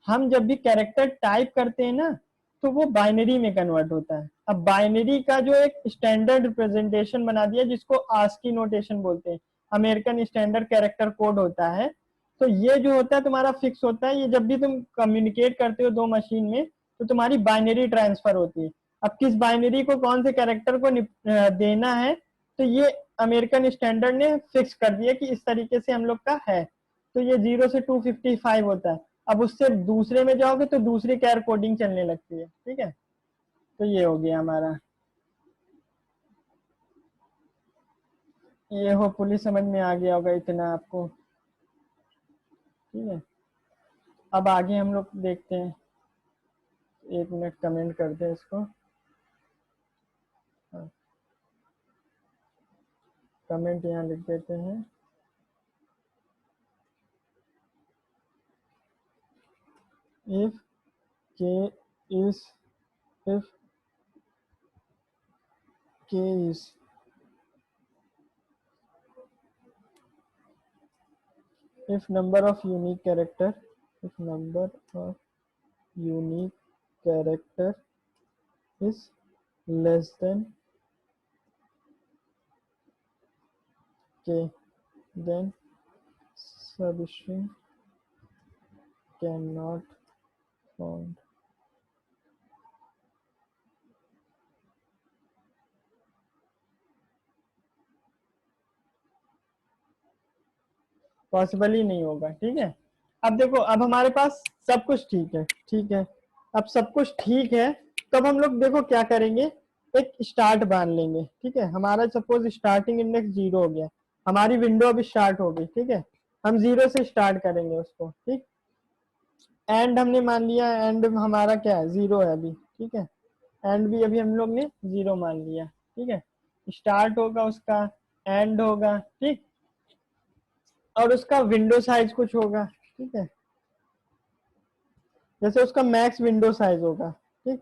हम जब भी कैरेक्टर टाइप करते हैं ना तो वो बाइनरी में कन्वर्ट होता है। अब बाइनरी का जो एक स्टैंडर्ड रिप्रेजेंटेशन बना दिया जिसको आस्की नोटेशन बोलते हैं, अमेरिकन स्टैंडर्ड कैरेक्टर कोड होता है। तो ये जो होता है तुम्हारा फिक्स होता है, ये जब भी तुम कम्युनिकेट करते हो दो मशीन में तो तुम्हारी बाइनरी ट्रांसफर होती है। अब किस बाइनरी को कौन से कैरेक्टर को देना है तो ये अमेरिकन स्टैंडर्ड ने फिक्स कर दिया कि इस तरीके से हम लोग का है। तो ये 0 से 255 होता है। अब उससे दूसरे में जाओगे तो दूसरी कैर कोडिंग चलने लगती है, ठीक है। तो ये हो गया हमारा, ये होपफुली समझ में आ गया होगा इतना आपको, ठीक है। अब आगे हम लोग देखते हैं, 1 मिनट कमेंट करते हैं इसको, कमेंट यहाँ लिख देते हैं, if k is if k is if number of unique character if number of unique character is less than K then substring can not found. Possible ही नहीं होगा। ठीक है, अब देखो, अब हमारे पास सब कुछ ठीक है। ठीक है, अब सब कुछ ठीक है, तब हम लोग देखो क्या करेंगे, एक स्टार्ट बांध लेंगे। ठीक है, हमारा सपोज स्टार्टिंग इंडेक्स 0 हो गया, हमारी विंडो अभी स्टार्ट हो गई। ठीक है, हम 0 से स्टार्ट करेंगे उसको। ठीक, एंड हमने मान लिया, एंड हमारा क्या है, 0 है अभी। ठीक है, एंड भी अभी हम लोग ने 0 मान लिया। ठीक है, स्टार्ट होगा उसका, एंड होगा। ठीक, और उसका विंडो साइज कुछ होगा। ठीक है, जैसे उसका मैक्स विंडो साइज होगा। ठीक,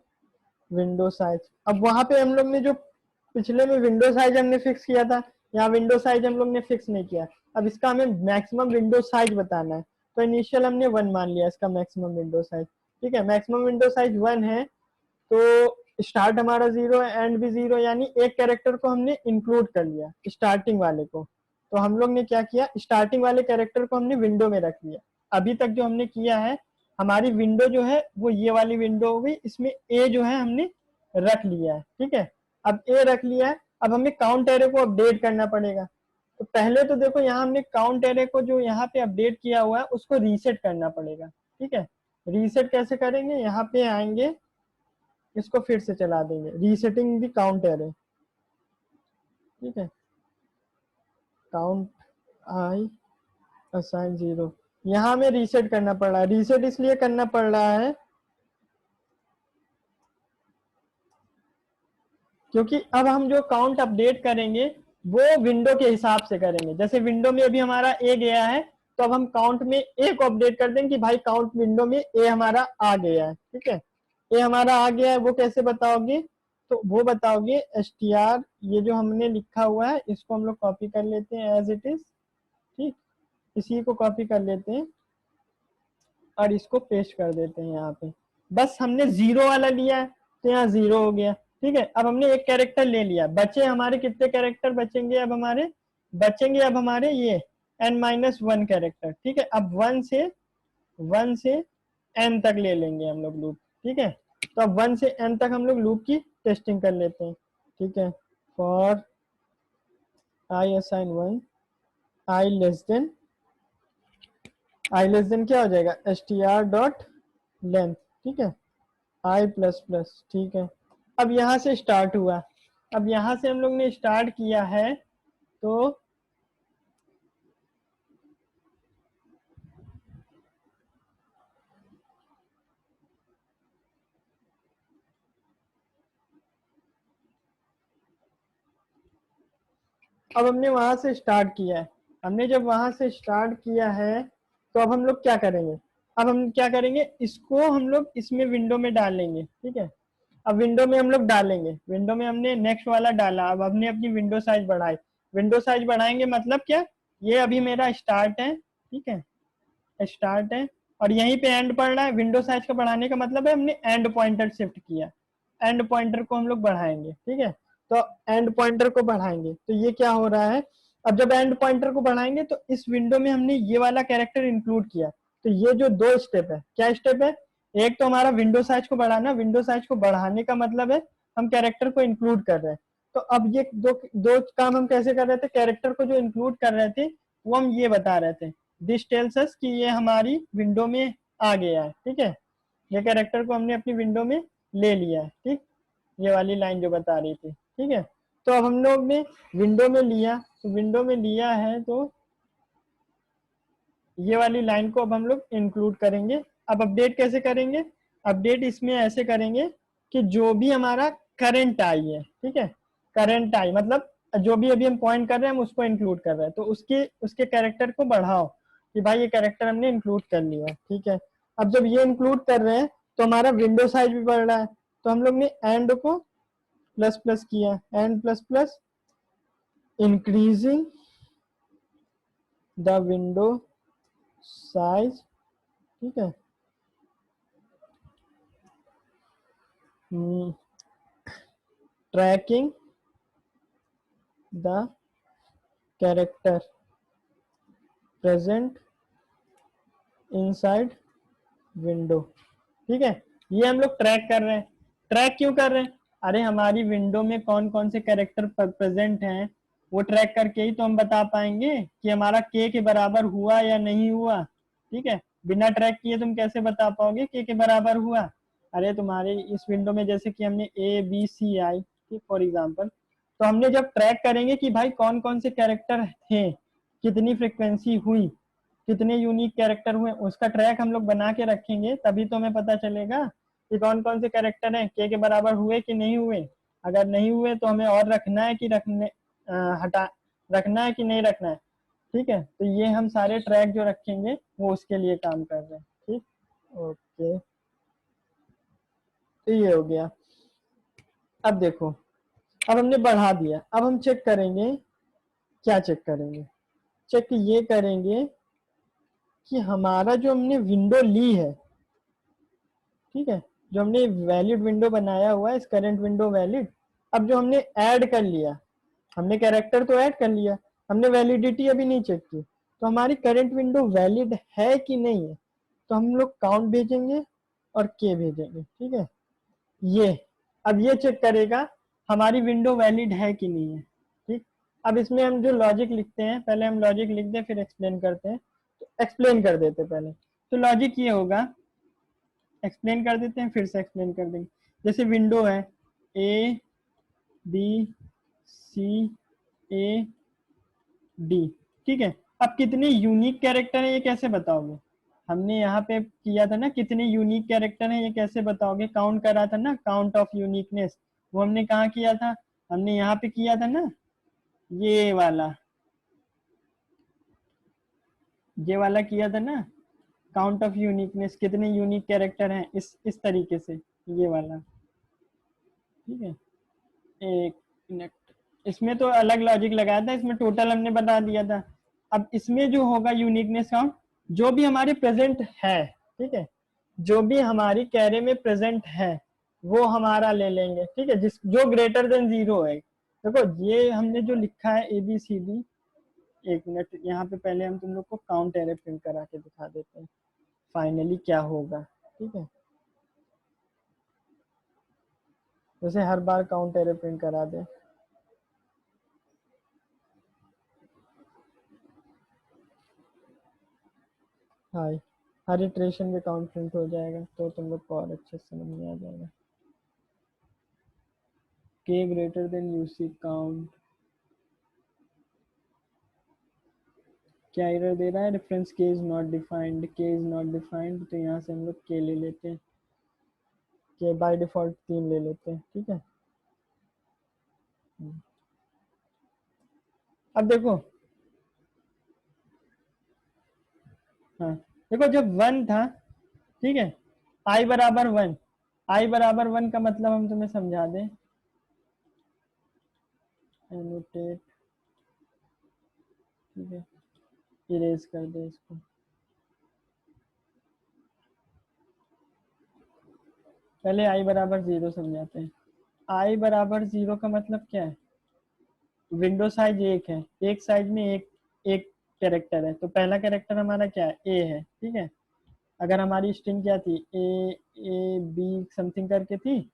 विंडो साइज, अब वहां पे हम लोग ने जो पिछले में विंडो साइज हमने फिक्स किया था, यहाँ विंडो साइज हम लोग ने फिक्स नहीं किया। अब इसका हमें मैक्सिमम विंडो साइज बताना है, तो इनिशियल हमने 1 मान लिया इसका मैक्सिमम विंडो साइज। ठीक है, मैक्सिमम विंडो साइज 1 है, तो स्टार्ट हमारा 0 है, एंड भी 0, यानी एक कैरेक्टर को हमने इंक्लूड कर लिया, स्टार्टिंग वाले को। तो हम लोग ने क्या किया, स्टार्टिंग वाले कैरेक्टर को हमने विंडो में रख लिया। अभी तक जो हमने किया है, हमारी विंडो जो है वो ये वाली विंडो हो गई, इसमें ए जो है हमने रख लिया है। ठीक है, अब ए रख लिया है, अब हमें काउंट एरे को अपडेट करना पड़ेगा। तो पहले तो देखो, यहाँ हमने काउंट एरे को जो यहाँ पे अपडेट किया हुआ है उसको रीसेट करना पड़ेगा। ठीक है, रीसेट कैसे करेंगे, यहाँ पे आएंगे, इसको फिर से चला देंगे, रीसेटिंग द काउंट एरे। ठीक है, काउंट आई असाइन 0, यहाँ में रीसेट करना पड़ रहा है। रीसेट इसलिए करना पड़ रहा है क्योंकि अब हम जो काउंट अपडेट करेंगे वो विंडो के हिसाब से करेंगे। जैसे विंडो में अभी हमारा ए गया है, तो अब हम काउंट में ए को अपडेट कर देंगे कि भाई काउंट विंडो में ए हमारा आ गया है। ठीक है, ए हमारा आ गया है, वो कैसे बताओगे, तो वो बताओगे str, ये जो हमने लिखा हुआ है इसको हम लोग कॉपी कर लेते हैं एज इट इज। ठीक, इसी को कॉपी कर लेते हैं और इसको पेस्ट कर देते हैं यहाँ पे। बस हमने 0 वाला लिया है, तो यहाँ 0 हो गया। ठीक है, अब हमने एक कैरेक्टर ले लिया, बचे हमारे कितने कैरेक्टर बचेंगे, अब हमारे बचेंगे अब हमारे ये n-1 कैरेक्टर। ठीक है, अब 1 से n तक ले लेंगे हम लोग लूप। ठीक है, तो अब 1 से n तक हम लोग लूप की टेस्टिंग कर लेते हैं। ठीक है, for I assign 1 I less then, I less then क्या हो जाएगा, str डॉट लेंथ। ठीक है, आई प्लस प्लस। ठीक है, अब यहाँ से स्टार्ट हुआ, अब यहाँ से हम लोग ने स्टार्ट किया है, तो अब हमने वहां से स्टार्ट किया है। हमने जब वहां से स्टार्ट किया है, तो अब हम लोग क्या करेंगे, अब हम क्या करेंगे, इसको हम लोग इसमें विंडो में डालेंगे। ठीक है, अब विंडो में हम लोग डालेंगे, विंडो में हमने नेक्स्ट वाला डाला, अब हमने अपनी विंडो साइज बढ़ाई। विंडो साइज बढ़ाएंगे मतलब क्या, ये अभी मेरा स्टार्ट है। ठीक है, स्टार्ट है और यहीं पे एंड पड़ रहा है। विंडो साइज का बढ़ाने का मतलब है हमने एंड पॉइंटर शिफ्ट किया, एंड पॉइंटर को हम लोग बढ़ाएंगे। ठीक है, तो एंड पॉइंटर को बढ़ाएंगे, तो ये क्या हो रहा है, अब जब एंड पॉइंटर को बढ़ाएंगे तो इस विंडो में हमने ये वाला कैरेक्टर इंक्लूड किया। तो ये जो 2 स्टेप है, क्या स्टेप है, एक तो हमारा विंडो साइज को बढ़ाना, विंडो साइज को बढ़ाने का मतलब है हम कैरेक्टर को इंक्लूड कर रहे हैं। तो अब ये दो काम हम कैसे कर रहे थे, कैरेक्टर को जो इंक्लूड कर रहे थे वो हम ये बता रहे थे, दिस टेल्स अस कि ये हमारी विंडो में आ गया है। ठीक है, ये कैरेक्टर को हमने अपनी विंडो में ले लिया है। ठीक, ये वाली लाइन जो बता रही थी। ठीक है, तो अब हम लोग ने विंडो में लिया, तो विंडो में लिया है तो ये वाली लाइन को अब हम लोग इंक्लूड करेंगे। अब अपडेट कैसे करेंगे, अपडेट इसमें ऐसे करेंगे कि जो भी हमारा करंट आई है, ठीक है, करंट आई मतलब जो भी अभी हम पॉइंट कर रहे हैं हम उसको इंक्लूड कर रहे हैं, तो उसके कैरेक्टर को बढ़ाओ कि भाई ये कैरेक्टर हमने इंक्लूड कर लिया। ठीक है, अब जब ये इंक्लूड कर रहे हैं तो हमारा विंडो साइज भी बढ़ रहा है, तो हम लोग ने एंड को प्लस प्लस किया, and plus plus increasing the window size. ठीक है, tracking the character present inside window. ठीक है, ये हम लोग ट्रैक कर रहे हैं। ट्रैक क्यों कर रहे हैं? अरे हमारी विंडो में कौन कौन से कैरेक्टर प्रेजेंट हैं, वो ट्रैक करके ही तो हम बता पाएंगे कि हमारा के बराबर हुआ या नहीं हुआ। ठीक है, बिना ट्रैक किए तुम कैसे बता पाओगे के बराबर हुआ? अरे तुम्हारे इस विंडो में जैसे कि हमने ए बी सी आई, ठीक, फॉर एग्जाम्पल, तो हमने जब ट्रैक करेंगे कि भाई कौन कौन से कैरेक्टर थे, कितनी फ्रिक्वेंसी हुई, कितने यूनिक कैरेक्टर हुए, उसका ट्रैक हम लोग बना के रखेंगे, तभी तो हमें पता चलेगा कि कौन कौन से कैरेक्टर हैं, के बराबर हुए कि नहीं हुए। अगर नहीं हुए तो हमें और रखना है कि हटा रखना है कि नहीं रखना है। ठीक है, तो ये हम सारे ट्रैक जो रखेंगे वो उसके लिए काम कर रहे हैं। ठीक, ओके, तो ये हो गया। अब देखो, अब हमने बढ़ा दिया, अब हम चेक करेंगे। क्या चेक करेंगे? चेक ये करेंगे कि हमारा जो हमने विंडो ली है, ठीक है, जो हमने वैलिड विंडो बनाया हुआ है, इस करंट विंडो वैलिड, अब जो हमने ऐड कर लिया, हमने कैरेक्टर तो ऐड कर लिया, हमने वैलिडिटी अभी नहीं चेक की, तो हमारी करंट विंडो वैलिड है कि नहीं है। तो हम लोग काउंट भेजेंगे और के भेजेंगे। ठीक है, ये अब ये चेक करेगा हमारी विंडो वैलिड है कि नहीं है। ठीक, अब इसमें हम जो लॉजिक लिखते हैं, पहले हम लॉजिक लिख दें फिर एक्सप्लेन करते हैं। तो एक्सप्लेन कर देते पहले। तो लॉजिक ये होगा, एक्सप्लेन कर देते हैं फिर से एक्सप्लेन कर देंगे। जैसे विंडो है ए बी सी ए डी, ठीक है, अब कितने यूनिक कैरेक्टर है ये कैसे बताओगे? हमने यहाँ पे किया था ना, कितने यूनिक कैरेक्टर है ये कैसे बताओगे? काउंट करा था ना, काउंट ऑफ यूनिकनेस, वो हमने कहाँ किया था? हमने यहाँ पे किया था ना, ये वाला, ये वाला किया था ना, काउंट ऑफ यूनिकनेस, कितने यूनिक कैरेक्टर हैं, इस तरीके से, ये वाला। ठीक है, एक मिनट, इसमें तो अलग लॉजिक लगाया था, इसमें टोटल हमने बता दिया था। अब इसमें जो होगा यूनिकनेस काउंट, जो भी हमारे प्रेजेंट है, ठीक है, जो भी हमारी कैरे में प्रेजेंट है वो हमारा ले लेंगे। ठीक है, जिस जो ग्रेटर देन 0 है। देखो ये हमने जो लिखा है ए बी सी डी, एक मिनट, यहाँ पे पहले हम तुम लोग को काउंट एरे प्रिंट करा के दिखा देते हैं फाइनली क्या होगा। ठीक है, जैसे हर बार काउंट एरे प्रिंट करा दे। हाय, हर इटरेशन में काउंट प्रिंट हो जाएगा तो तुम लोग को और अच्छे से समझ में आ जाएगा। के ग्रेटर देन यूसी काउंट, क्या एरर दे रहा है? रेफरेंस के इज नॉट डिफाइंड, के इज नॉट डिफाइंड, तो यहाँ से हम लोग के ले लेते हैं, के बाय डिफॉल्ट 3 ले लेते हैं। ठीक है, अब देखो, हाँ देखो, जब 1 था, ठीक है, आई बराबर 1, आई बराबर 1 का मतलब हम तुम्हें समझा दें, एनोटेट, ठीक है, इरेज कर दे इसको। पहले आई बराबर 0 समझाते हैं। आई बराबर 0 का मतलब क्या है? विंडो साइज 1 है, एक साइज में एक एक कैरेक्टर है, तो पहला कैरेक्टर हमारा क्या है? ए है। ठीक है, अगर हमारी स्ट्रिंग क्या थी, ए बी समथिंग करके थी,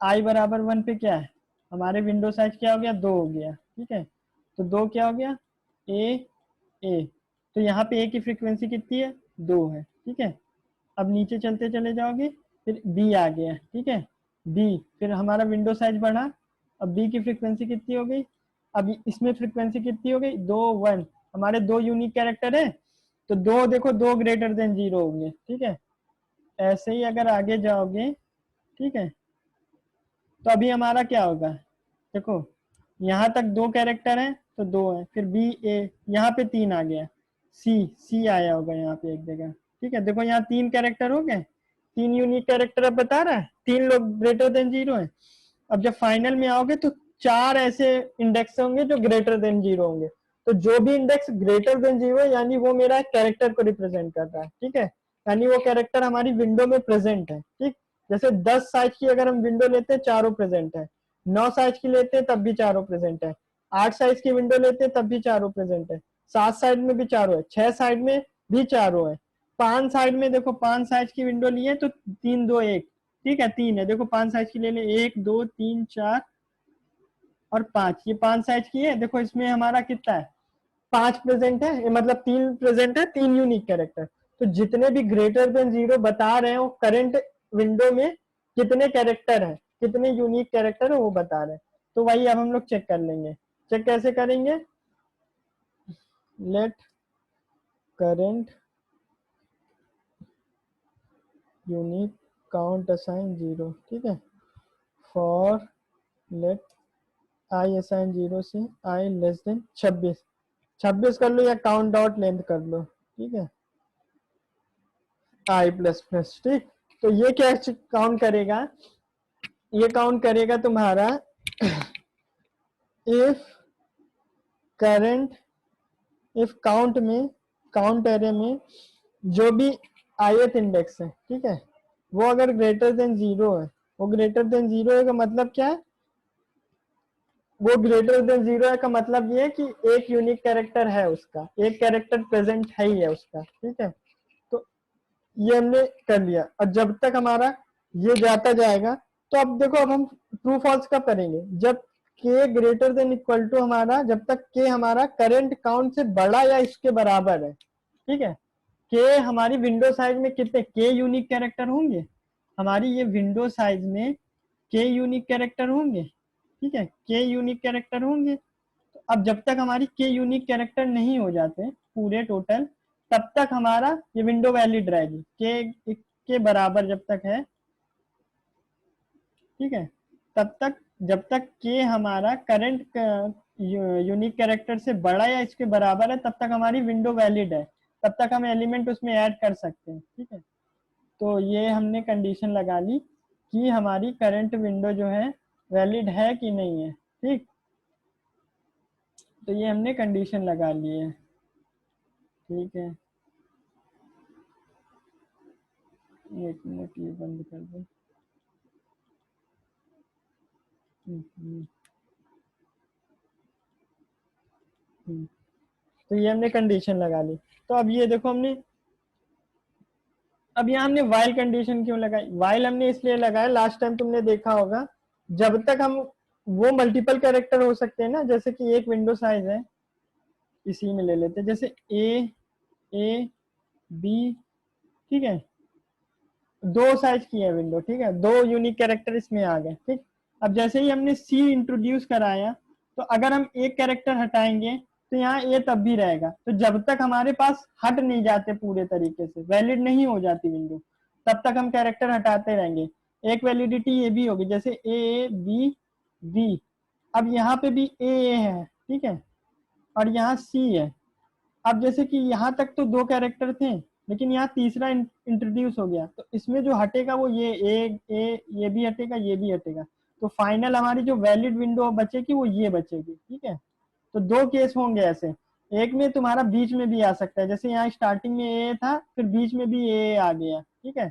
आई बराबर 1 पे क्या है, हमारे विंडो साइज क्या हो गया? 2 हो गया। ठीक है, तो 2 क्या हो गया? ए ए, तो यहाँ पे ए की फ्रीक्वेंसी कितनी है? 2 है। ठीक है, अब नीचे चलते चले जाओगे, फिर बी आ गया। ठीक है, बी, फिर हमारा विंडो साइज बढ़ा, अब बी की फ्रीक्वेंसी कितनी हो गई? अब इसमें फ्रीक्वेंसी कितनी हो गई? 2 1, हमारे 2 यूनिक कैरेक्टर है, तो 2 देखो, 2 ग्रेटर देन 0 होंगे। ठीक है, ऐसे ही अगर आगे जाओगे, ठीक है, तो अभी हमारा क्या होगा? देखो, यहाँ तक 2 कैरेक्टर हैं तो 2 है, फिर बी ए, यहाँ पे 3 आ गया, सी सी आया होगा यहाँ पे एक जगह। ठीक है, देखो यहाँ 3 कैरेक्टर हो गए, 3 यूनिक कैरेक्टर अब बता रहा है, 3 लोग ग्रेटर देन 0 है। अब जब फाइनल में आओगे तो 4 ऐसे इंडेक्स होंगे जो ग्रेटर देन 0 होंगे, तो जो भी इंडेक्स ग्रेटर देन 0 है यानी वो मेरा कैरेक्टर को रिप्रेजेंट कर रहा है। ठीक है, यानी वो कैरेक्टर हमारी विंडो में प्रेजेंट है। ठीक, जैसे 10 साइज की अगर हम विंडो लेते हैं, चारों प्रेजेंट है, 9 साइज की लेते हैं तब भी चारों प्रेजेंट है, 8 साइज की विंडो लेते हैं तब भी 4 रो प्रेजेंट है, 7 साइड में भी 4 रो है, 6 साइड में भी 4 रो है, 5 साइड में देखो 5 साइज की विंडो ली है तो 3 2 1, ठीक है 3 है, देखो 5 साइज की ले ले, 1 2 3 4 और 5, ये 5 साइज की है, देखो इसमें हमारा कितना है 5 प्रेजेंट है, मतलब 3 प्रेजेंट है, 3 यूनिक कैरेक्टर। तो जितने भी ग्रेटर देन 0 बता रहे हैं वो करंट विंडो में कितने कैरेक्टर है, कितने यूनिक कैरेक्टर है वो बता रहे हैं। तो वही अब हम लोग चेक कर लेंगे। चेक कैसे करेंगे, let current unique count assign 0, ठीक है, फॉर लेट आई असाइन 0 से आई लेस देन 26, 26 कर लो या काउंट डॉट लेंथ कर लो, ठीक है, आई प्लस प्लस, ठीक। तो ये क्या काउंट करेगा, ये काउंट करेगा तुम्हारा इफ करंट, इफ काउंट में, काउंट एरे में जो भी ith इंडेक्स है, ठीक है, वो अगर ग्रेटर देन 0 है, वो ग्रेटर देन 0 है का मतलब क्या है, वो ग्रेटर देन 0 है का मतलब ये है कि एक यूनिक कैरेक्टर है उसका, एक कैरेक्टर प्रेजेंट है ही है उसका, ठीक है। तो ये हमने कर लिया, और जब तक हमारा ये जाता जाएगा, तो अब देखो अब हम ट्रू फॉल्स कब करेंगे, जब के ग्रेटर देन इक्वल टू हमारा, जब तक के हमारा करंट काउंट से बड़ा या इसके बराबर है, ठीक है। के हमारी विंडो साइज में कितने के यूनिक कैरेक्टर होंगे, हमारी ये विंडो साइज में के यूनिक कैरेक्टर होंगे, ठीक है, के यूनिक कैरेक्टर होंगे। तो अब जब तक हमारी के यूनिक कैरेक्टर नहीं हो जाते पूरे टोटल, तब तक हमारा ये विंडो वैलिड रहेगी, के बराबर जब तक है, ठीक है, तब तक, जब तक के हमारा करंट यूनिक कैरेक्टर से बड़ा या इसके बराबर है तब तक हमारी विंडो वैलिड है, तब तक हम एलिमेंट उसमें ऐड कर सकते हैं, ठीक है। तो ये हमने कंडीशन लगा ली कि हमारी करंट विंडो जो है वैलिड है कि नहीं है, ठीक। तो ये हमने कंडीशन लगा ली है, ठीक है। एक मिनट ये बंद कर दो। तो ये हमने कंडीशन लगा ली। तो अब ये देखो हमने, अब यहाँ हमने वाइल कंडीशन क्यों लगाई, वाइल हमने इसलिए लगाया, लास्ट टाइम तुमने देखा होगा, जब तक हम, वो मल्टीपल कैरेक्टर हो सकते हैं ना, जैसे कि एक विंडो साइज है, इसी में ले लेते हैं, जैसे ए बी, ठीक है, दो साइज की है विंडो, ठीक है, दो यूनिक कैरेक्टर इसमें आ गए, ठीक। अब जैसे ही हमने सी इंट्रोड्यूस कराया, तो अगर हम एक कैरेक्टर हटाएंगे तो यहाँ ए तब भी रहेगा, तो जब तक हमारे पास हट नहीं जाते पूरे तरीके से, वैलिड नहीं हो जाती विंडो, तब तक हम कैरेक्टर हटाते रहेंगे। एक वैलिडिटी ये भी होगी, जैसे ए बी बी, अब यहाँ पे भी ए है, ठीक है, और यहाँ सी है। अब जैसे कि यहाँ तक तो दो कैरेक्टर थे, लेकिन यहाँ तीसरा इंट्रोड्यूस हो गया, तो इसमें जो हटेगा वो ये भी हटेगा, ये भी हटेगा, तो फाइनल हमारी जो वैलिड विंडो बचेगी वो ये बचेगी, ठीक है। तो दो केस होंगे ऐसे, एक में तुम्हारा बीच में भी आ सकता है, जैसे यहाँ स्टार्टिंग में ए था, फिर बीच में भी ए आ गया, ठीक है।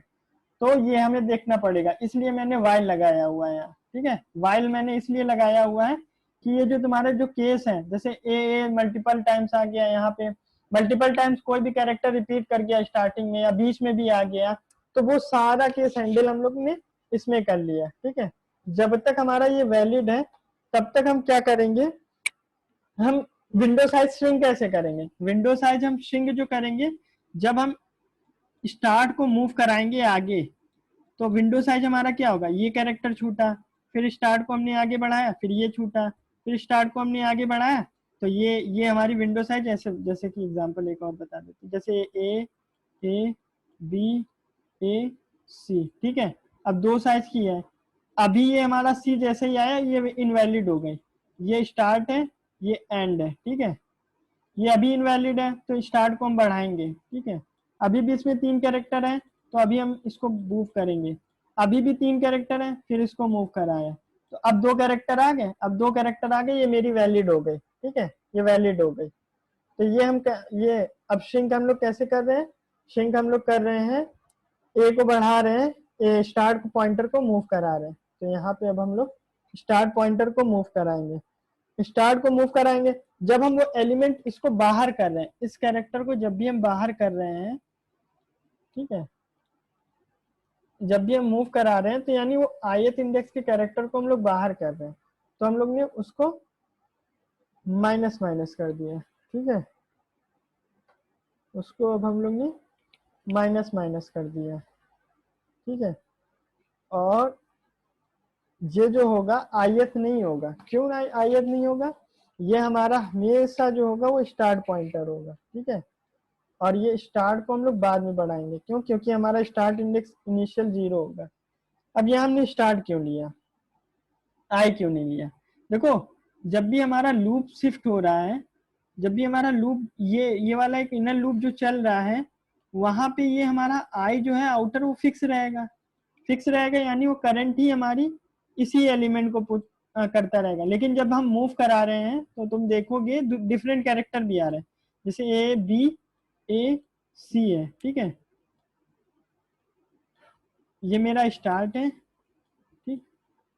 तो ये हमें देखना पड़ेगा, इसलिए मैंने वाइल लगाया हुआ है यहाँ, ठीक है। वाइल मैंने इसलिए लगाया हुआ है कि ये जो तुम्हारे जो केस है, जैसे ए मल्टीपल टाइम्स आ गया यहाँ पे, मल्टीपल टाइम्स कोई भी कैरेक्टर रिपीट कर गया स्टार्टिंग में या बीच में भी आ गया, तो वो सारा केस हैंडल हम लोग ने इसमें कर लिया, ठीक है। जब तक हमारा ये वैलिड है तब तक हम क्या करेंगे, हम विंडो साइज श्रिंक कैसे करेंगे, विंडो साइज हम श्रिंक जो करेंगे, जब हम स्टार्ट को मूव कराएंगे आगे, तो विंडो साइज हमारा क्या होगा, ये कैरेक्टर छूटा, फिर स्टार्ट को हमने आगे बढ़ाया, फिर ये छूटा, फिर स्टार्ट को हमने आगे बढ़ाया, तो ये हमारी विंडो साइज ऐसे, जैसे कि एग्जांपल एक और बता देते, जैसे ए बी ए सी, ठीक है। अब दो साइज की है, अभी ये हमारा सी जैसे ही आया ये इनवैलिड हो गई, ये स्टार्ट है, ये एंड है, ठीक है, ये अभी इनवैलिड है, तो स्टार्ट को हम बढ़ाएंगे, ठीक है। अभी भी इसमें 3 कैरेक्टर है, तो अभी हम इसको मूव करेंगे, अभी भी 3 कैरेक्टर है, फिर इसको मूव कराया, तो अब 2 कैरेक्टर आ गए, अब 2 कैरेक्टर आ गए, ये मेरी वैलिड हो गई, ठीक है, ये वैलिड हो गई। तो ये हम ये अब श्रिंक हम लोग कैसे कर रहे हैं, श्रिंक हम लोग कर रहे हैं, ए को बढ़ा रहे हैं, ए स्टार्ट पॉइंटर को मूव करा रहे हैं, तो यहाँ पे अब हम लोग स्टार्ट पॉइंटर को मूव कराएंगे, स्टार्ट को मूव कराएंगे। जब हम वो एलिमेंट इसको बाहर कर रहे हैं, इस कैरेक्टर को जब भी हम बाहर कर रहे हैं, ठीक है, जब भी हम मूव करा रहे हैं तो यानी वो ith इंडेक्स के कैरेक्टर को हम लोग बाहर कर रहे हैं, तो हम लोग ने उसको माइनस माइनस कर दिया, ठीक है, उसको अब हम लोग ने माइनस माइनस कर दिया, ठीक है। और ये जो होगा ith नहीं होगा, क्यों ना ith नहीं होगा, ये हमारा हमेशा जो होगा वो स्टार्ट पॉइंटर होगा, ठीक है। और ये स्टार्ट को हम लोग बाद में बढ़ाएंगे, क्यों, क्योंकि हमारा स्टार्ट इंडेक्स इनिशियल 0 होगा। अब यहाँ हमने स्टार्ट क्यों लिया, आई क्यों नहीं लिया? देखो, जब भी हमारा लूप शिफ्ट हो रहा है, जब भी हमारा लूप ये वाला एक इनर लूप जो चल रहा है, वहां पे ये हमारा आई जो है आउटर वो फिक्स रहेगा, फिक्स रहेगा, यानी वो करंट ही हमारी इसी एलिमेंट को करता रहेगा। लेकिन जब हम मूव करा रहे हैं तो तुम देखोगे डिफरेंट कैरेक्टर भी आ रहे हैं, जैसे ए बी ए सी है, ठीक है, ये मेरा स्टार्ट है, ठीक,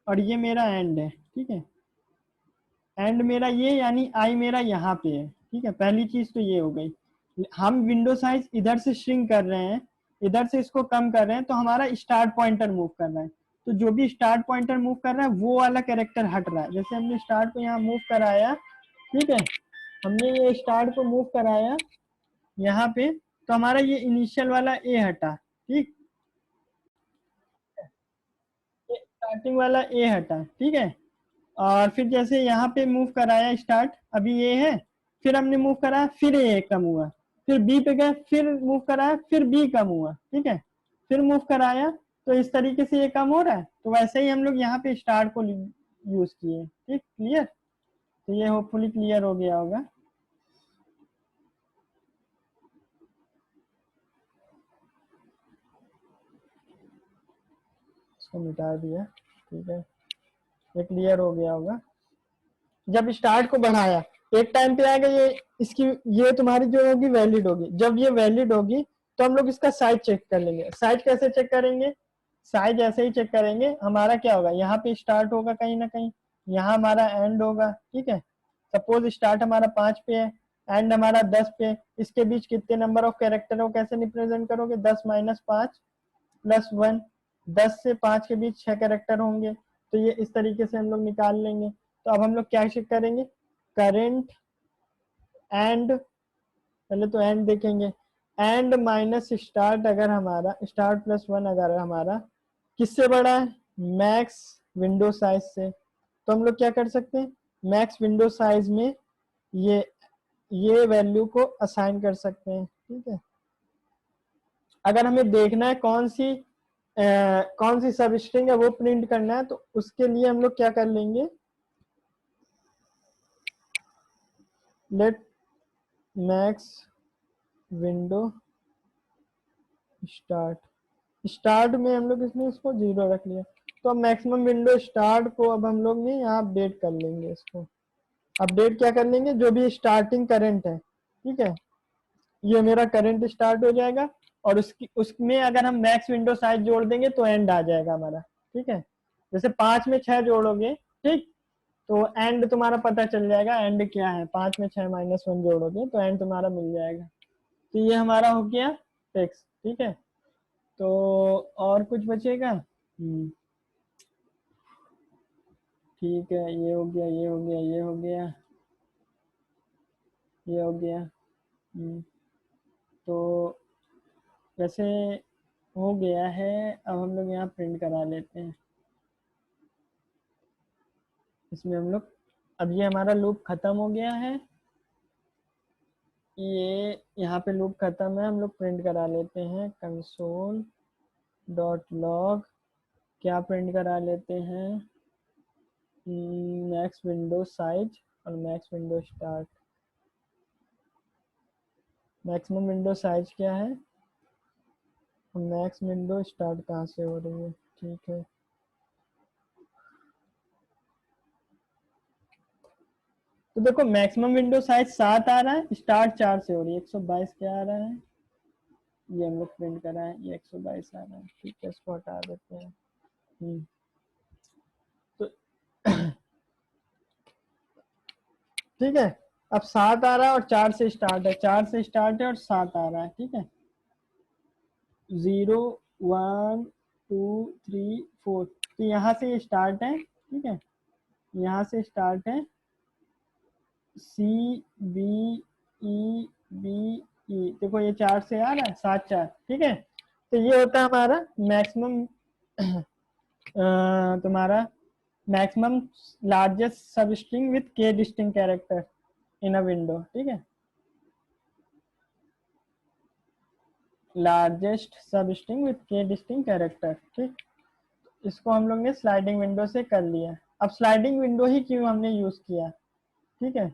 और ये मेरा एंड है, ठीक है, एंड मेरा ये यानी आई मेरा यहाँ पे है, ठीक है। पहली चीज तो ये हो गई। हम विंडो साइज इधर से श्रिंक कर रहे हैं, इधर से इसको कम कर रहे हैं, तो हमारा स्टार्ट पॉइंटर मूव कर रहा है, तो जो भी स्टार्ट पॉइंटर मूव कर रहा है वो वाला कैरेक्टर हट रहा है। जैसे हमने स्टार्ट को यहाँ मूव कराया, ठीक है, हमने ये स्टार्ट को मूव कराया यहाँ पे, तो हमारा ये इनिशियल वाला ए हटा, ठीक, स्टार्टिंग वाला ए हटा, ठीक है। और फिर जैसे यहाँ पे मूव कराया स्टार्ट, अभी ये है, फिर हमने मूव कराया, फिर ए कम हुआ, फिर बी पे गए, फिर मूव कराया, फिर बी कम हुआ, ठीक है, फिर मूव कराया, तो इस तरीके से ये कम हो रहा है। तो वैसे ही हम लोग यहाँ पे स्टार्ट को यूज किए, ठीक, क्लियर। तो ये होपफुली क्लियर हो गया होगा। इसको मिटा दिया, ठीक है, ये क्लियर हो गया होगा। जब स्टार्ट को बढ़ाया, एक टाइम पे आएगा ये, इसकी ये तुम्हारी जो होगी वैलिड होगी, जब ये वैलिड होगी तो हम लोग इसका साइज चेक कर लेंगे। साइज कैसे चेक करेंगे? साइज ऐसे ही चेक करेंगे, हमारा क्या होगा, यहाँ पे स्टार्ट होगा कहीं ना कहीं, यहाँ हमारा एंड होगा, ठीक है। सपोज स्टार्ट हमारा 5 पे है, एंड हमारा 10 पे, इसके बीच कितने नंबर ऑफ कैरेक्टर हो, कैसे रिप्रेजेंट करोगे, 10 माइनस 5 प्लस 1, 10 से 5 के बीच 6 कैरेक्टर होंगे, तो ये इस तरीके से हम लोग निकाल लेंगे। तो अब हम लोग क्या चेक करेंगे, करेंट एंड, पहले तो एंड देखेंगे, एंड माइनस स्टार्ट, अगर हमारा स्टार्ट प्लस 1 अगर हमारा किससे बड़ा है, मैक्स विंडो साइज से, तो हम लोग क्या कर सकते हैं, मैक्स विंडो साइज में ये वैल्यू को असाइन कर सकते हैं, ठीक है। अगर हमें देखना है कौन सी सब स्ट्रिंग है वो प्रिंट करना है, तो उसके लिए हम लोग क्या कर लेंगे, let max window start, start में हम लोग इसमें इसको 0 रख लिया, तो अब मैक्सिमम विंडो स्टार्ट को अब हम लोग ने यहाँ अपडेट कर लेंगे, इसको अपडेट क्या कर लेंगे, जो भी स्टार्टिंग करंट है, ठीक है, ये मेरा करंट स्टार्ट हो जाएगा, और उसमें अगर हम मैक्स विंडो साइज जोड़ देंगे तो एंड आ जाएगा हमारा, ठीक है। जैसे 5 में 6 जोड़ोगे, ठीक, तो एंड तुम्हारा पता चल जाएगा, एंड क्या है, 5 में 6 माइनस 1 जोड़ोगे तो एंड तुम्हारा मिल जाएगा। तो ये हमारा हो गया टेक्स्ट, ठीक है। तो और कुछ बचेगा? ठीक है, ये हो गया, ये हो गया, ये हो गया, ये हो गया। तो वैसे हो गया है, अब हम लोग यहाँ प्रिंट करा लेते हैं इसमें हम लोग। अब ये हमारा लूप खत्म हो गया है, ये यहाँ पे लूप खत्म है, हम लोग प्रिंट करा लेते हैं कंसोल डॉट लॉग, क्या प्रिंट करा लेते हैं, मैक्स विंडो साइज और max window start. Maximum window size क्या है, मैक्स विंडो स्टार्ट कहाँ से हो रही है, ठीक है। तो देखो मैक्सिमम विंडो साइज 7 आ रहा है, स्टार्ट 4 से हो रही है, 122 क्या आ रहा है, ये हम लोग प्रिंट करा है, ये 122 आ रहा है, ठीक है, इसको हटा देते हैं। तो ठीक है। अब 7 आ रहा है और 4 से स्टार्ट है, 4 से स्टार्ट है और 7 आ रहा है, ठीक है। 0 1 2 3 4, तो यहाँ से स्टार्ट है, ठीक है, यहाँ से स्टार्ट है सी बी ई बी ई, देखो ये 4 से आ रहा है, 7 4, ठीक है। तो ये होता है हमारा मैक्सिमम तुम्हारा maximum largest substring with K distinct character in a window, ठीक है। Largest substring with K distinct character, ठीक। इसको हम लोग ने स्लाइडिंग विंडो से कर लिया। अब स्लाइडिंग विंडो ही क्यों हमने यूज किया, ठीक है।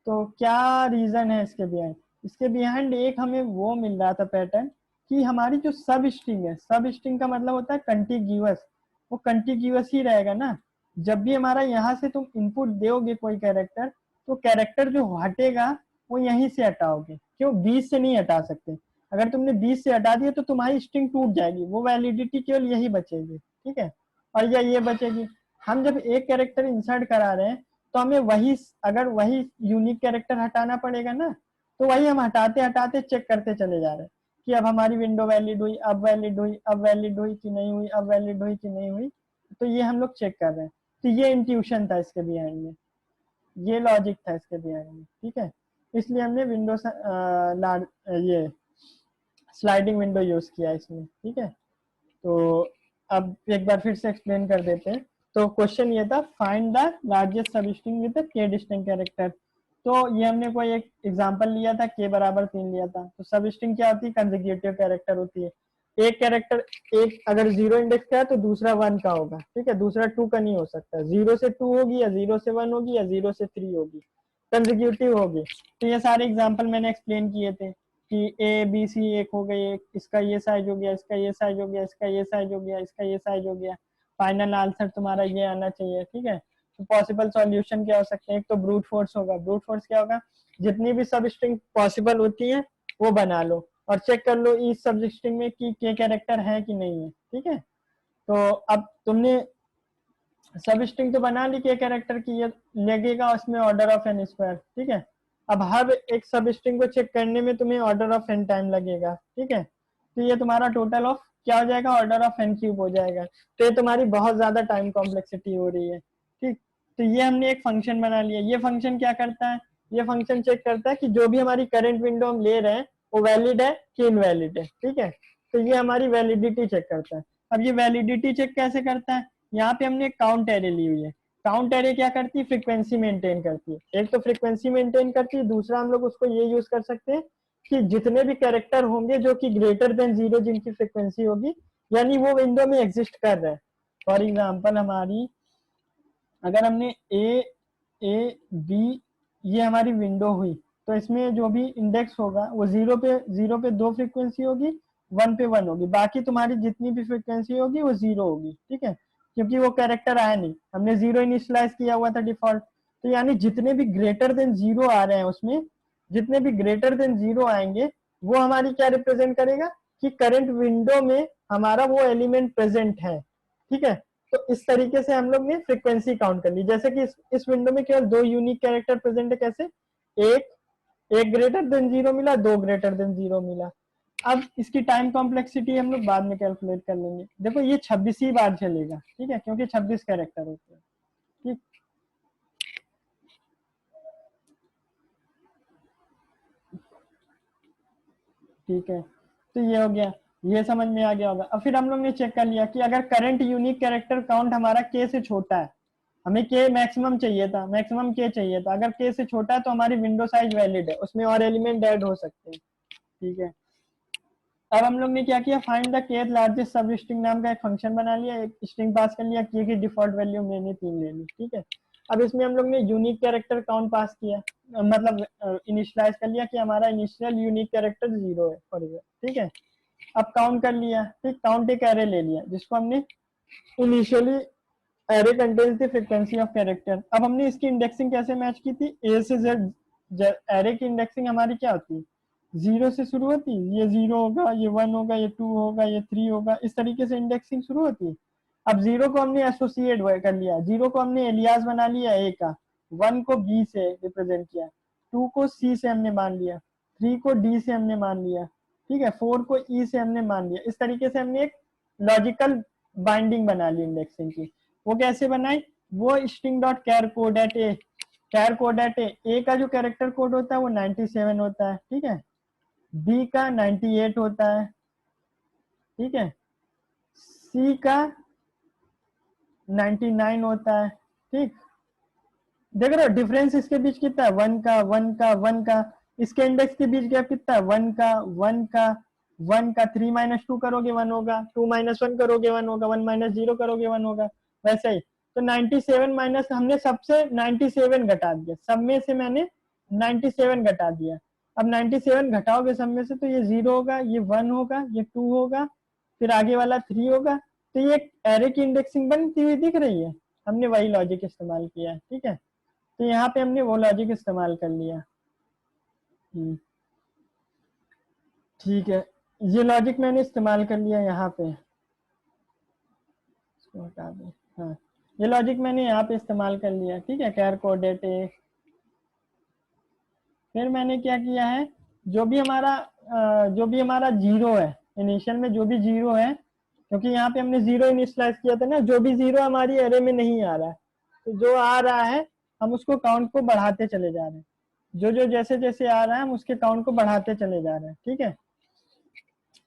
तो क्या रीजन है इसके बिहाइंड, इसके बिहाइंड एक हमें वो मिल रहा था पैटर्न कि हमारी जो सब स्ट्रिंग है, सब स्ट्रिंग का मतलब होता है कंटिग्यूअस, वो कंटिग्यूअस ही रहेगा ना। जब भी हमारा यहाँ से तुम इनपुट दोगे कोई कैरेक्टर, तो कैरेक्टर जो हटेगा वो यहीं से हटाओगे, क्यों, 20 से नहीं हटा सकते। अगर तुमने 20 से हटा दिया तो तुम्हारी स्ट्रिंग टूट जाएगी, वो वैलिडिटी केवल यही बचेगी, ठीक है, और या ये बचेगी। हम जब एक कैरेक्टर इंसर्ट करा रहे हैं तो हमें वही, अगर वही यूनिक कैरेक्टर हटाना पड़ेगा ना, तो वही हम हटाते हटाते चेक करते चले जा रहे हैं कि अब हमारी विंडो वैलिड हुई, अब वैलिड हुई, अब वैलिड हुई कि नहीं हुई, अब वैलिड हुई कि नहीं हुई, तो ये हम लोग चेक कर रहे हैं। तो ये इंट्यूशन था इसके बिहाइंड में, ये लॉजिक था इसके बिहाइंड में, ठीक है। इसलिए हमने विंडो ये स्लाइडिंग विंडो यूज किया इसमें, ठीक है। तो अब एक बार फिर से एक्सप्लेन कर देते हैं। तो क्वेश्चन ये था, find the largest substring with K distinct character. तो ये हमने कोई एक एग्जांपल लिया था, के बराबर 3 लिया था। तो सब स्ट्रिंग क्या होती है, कंसेक्यूटिव कैरेक्टर होती है। एक कैरेक्टर, एक अगर 0 इंडेक्स का है तो दूसरा 1 का होगा, ठीक है, दूसरा 2 का नहीं हो सकता, 0 से 2 होगी या 0 से 1 होगी या 0 से 3 होगी, कंसेक्यूटिव होगी। तो ये सारे एग्जांपल मैंने एक्सप्लेन किए थे कि ए बी सी एक हो गई, एक इसका ये साइज हो गया, इसका ये साइज हो गया, इसका ये साइज हो गया, इसका ये साइज हो गया, फाइनल आंसर तुम्हारा ये आना चाहिए, ठीक है। तो पॉसिबल सॉल्यूशन क्या हो सकते हैं, एक तो ब्रूट फोर्स होगा। ब्रूट फोर्स क्या होगा, जितनी भी सब स्ट्रिंग पॉसिबल होती है वो बना लो और चेक कर लो इस सब स्ट्रिंग में कि के कैरेक्टर है कि नहीं है, ठीक है। तो अब तुमने सब स्ट्रिंग तो बना ली के कैरेक्टर की, ये लगेगा उसमें ऑर्डर ऑफ एन स्क्वायर, ठीक है। अब हर एक सब स्ट्रिंग को चेक करने में तुम्हें ऑर्डर ऑफ एन टाइम लगेगा, ठीक है। तो ये तुम्हारा टोटल ऑफ क्या हो जाएगा, ऑर्डर ऑफ एन क्यूब हो जाएगा। तो ये तुम्हारी बहुत ज्यादा टाइम कॉम्प्लेक्सिटी हो रही है, ठीक। तो ये हमने एक फंक्शन बना लिया। ये फंक्शन क्या करता है, ये फंक्शन चेक करता है कि जो भी हमारी करंट विंडो हम ले रहे हैं वो वैलिड है कि इनवैलिड है, ठीक है। तो ये हमारी वैलिडिटी चेक करता है। अब ये वैलिडिटी चेक कैसे करता है, यहाँ पे हमने काउंट एरे ली हुई है। काउंट एरे क्या करती है, फ्रीक्वेंसी मेंटेन करती है। एक तो फ्रीक्वेंसी मेंटेन करती है, दूसरा हम लोग उसको ये यूज कर सकते हैं कि जितने भी कैरेक्टर होंगे जो कि ग्रेटर देन 0 जिनकी फ्रीक्वेंसी होगी, यानी वो विंडो में एग्जिस्ट कर रहे हैं। फॉर एग्जाम्पल हमारी, अगर हमने ए बी, ये हमारी विंडो हुई, तो इसमें जो भी इंडेक्स होगा वो 0 पे 2 फ्रीक्वेंसी होगी, 1 पे 1 होगी, बाकी तुम्हारी जितनी भी फ्रीक्वेंसी होगी वो 0 होगी, ठीक है। क्योंकि वो कैरेक्टर आया नहीं, हमने 0 इनिशियलाइज किया हुआ था डिफॉल्ट। तो यानी जितने भी ग्रेटर देन 0 आ रहे हैं उसमें, जितने भी ग्रेटर देन 0 आएंगे वो हमारी क्या रिप्रेजेंट करेगा कि करंट विंडो में हमारा वो एलिमेंट प्रेजेंट है, ठीक है। तो इस तरीके से हम लोग ने फ्रीक्वेंसी काउंट कर ली। जैसे कि इस विंडो में केवल 2 यूनिक कैरेक्टर प्रेजेंट है, कैसे, एक एक ग्रेटर देन 0 मिला, 2 ग्रेटर देन 0 मिला। अब इसकी टाइम कॉम्प्लेक्सिटी हम लोग बाद में कैलकुलेट कर लेंगे। देखो ये 26 ही बार चलेगा, ठीक है, क्योंकि 26 कैरेक्टर होते हैं, ठीक। ठीक है, तो ये हो गया, ये समझ में आ गया होगा। अब फिर हम लोग ने चेक कर लिया कि अगर करंट यूनिक कैरेक्टर काउंट हमारा के से छोटा है, हमें के मैक्सिमम चाहिए था, मैक्सिमम के चाहिए था, अगर के से छोटा है तो हमारी विंडो साइज वैलिड है, उसमें और एलिमेंट ऐड हो सकते हैं, ठीक है। अब हम लोग ने क्या किया, फाइंड द केथ लार्जेस्ट सब स्ट्रिंग नाम का एक फंक्शन बना लिया, एक स्ट्रिंग पास कर लिया, के की डिफॉल्ट वैल्यू मैंने 3 ले ली, ठीक है। अब इसमें हम लोग ने यूनिक कैरेक्टर काउंट पास किया, मतलब इनिशियलाइज कर लिया कि हमारा इनिशियल यूनिक कैरेक्टर 0 है, फॉर एग्जाम्पल, ठीक है। अब काउंट कर लिया, ठीक, काउंट एक एरे ले लिया जिसको हमने initially, array contains the frequency of character. अब हमने इसकी इंडेक्सिंग कैसे मैच की थी, ए से जेड। एरे की इंडेक्सिंग हमारी क्या होती है, 0 से शुरू होती है, ये 0 होगा, ये 1 होगा, ये 2 होगा, ये 3 होगा, इस तरीके से इंडेक्सिंग शुरू होती है। अब 0 को हमने एसोसिएट कर लिया, 0 को हमने एलियास बना लिया ए का, 1 को B से रिप्रेजेंट किया, 2 को C से हमने मान लिया, 3 को D से हमने मान लिया, ठीक है, 4 को E से हमने मान लिया। इस तरीके से हमने एक लॉजिकल बाइंडिंग बना ली इंडेक्सिंग की। वो कैसे बनाई, वो string dot char code at A, char code at A का जो कैरेक्टर कोड होता है वो 97 होता है, ठीक है, बी का 98 होता है, ठीक है, सी का 99 होता है, ठीक। देख रहे हो डिफरेंस इसके बीच कितना है, 1 का 1 का 1 का, इसके इंडेक्स के बीच गैप कितना है, 1 का 1 का 1 का। 3 - 2 करोगे 1 होगा, 2 - 1 करोगे 1 होगा, 1 - 0 करोगे 1 होगा, वैसे ही। तो 97 माइनस हमने सबसे 97 घटा दिया, सब में से मैंने 97 घटा दिया। अब 97 घटाओगे सब में से तो ये 0 होगा, ये 1 होगा, ये 2 होगा, फिर आगे वाला 3 होगा। तो ये एरे की इंडेक्सिंग बनती हुई दिख रही है, हमने वही लॉजिक इस्तेमाल किया है, ठीक है। तो यहाँ पे हमने वो लॉजिक इस्तेमाल कर लिया, ठीक है, ये लॉजिक मैंने इस्तेमाल कर लिया यहाँ पे, इसको हटा दें, हाँ, ये लॉजिक मैंने यहाँ पे इस्तेमाल कर लिया, ठीक है, कैर कोडेट ए। फिर मैंने क्या किया है, जो भी हमारा जीरो है, इनिशियल में जो भी जीरो है, क्योंकि यहाँ पे हमने जीरो इनिशियलाइज किया था ना, जो भी जीरो हमारी एरे में नहीं आ रहा है, तो जो आ रहा है हम उसको काउंट को बढ़ाते चले जा रहे हैं, जो जो जैसे जैसे आ रहा है हम उसके काउंट को बढ़ाते चले जा रहे हैं, ठीक है।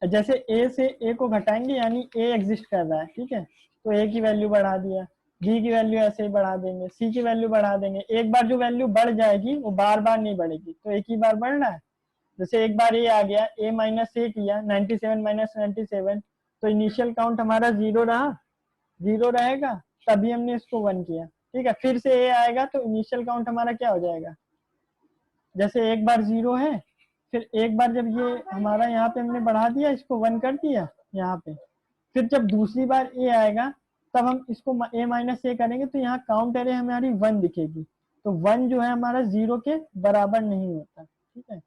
जैसे ए से ए को घटाएंगे यानी ए एग्जिस्ट कर रहा है, ठीक है, तो ए की वैल्यू बढ़ा दिया, बी की वैल्यू ऐसे ही बढ़ा देंगे, सी की वैल्यू बढ़ा देंगे। एक बार जो वैल्यू बढ़ जाएगी वो बार बार नहीं बढ़ेगी, तो एक ही बार बढ़ रहा है। जैसे एक बार ए आ गया, ए माइनस ए किया, 97 माइनस 97, तो इनिशियल काउंट हमारा 0 रहा, 0 रहेगा, तभी हमने इसको 1 किया, ठीक है। फिर से ए आएगा तो इनिशियल काउंट हमारा क्या हो जाएगा, जैसे एक बार 0 है, फिर एक बार जब ये हमारा यहाँ पे हमने बढ़ा दिया, इसको 1 कर दिया यहाँ पे, फिर जब दूसरी बार ए आएगा तब हम इसको ए माइनस ए करेंगे, तो यहाँ काउंट एरे हमारी 1 दिखेगी, तो 1 जो है हमारा 0 के बराबर नहीं होता, ठीक है।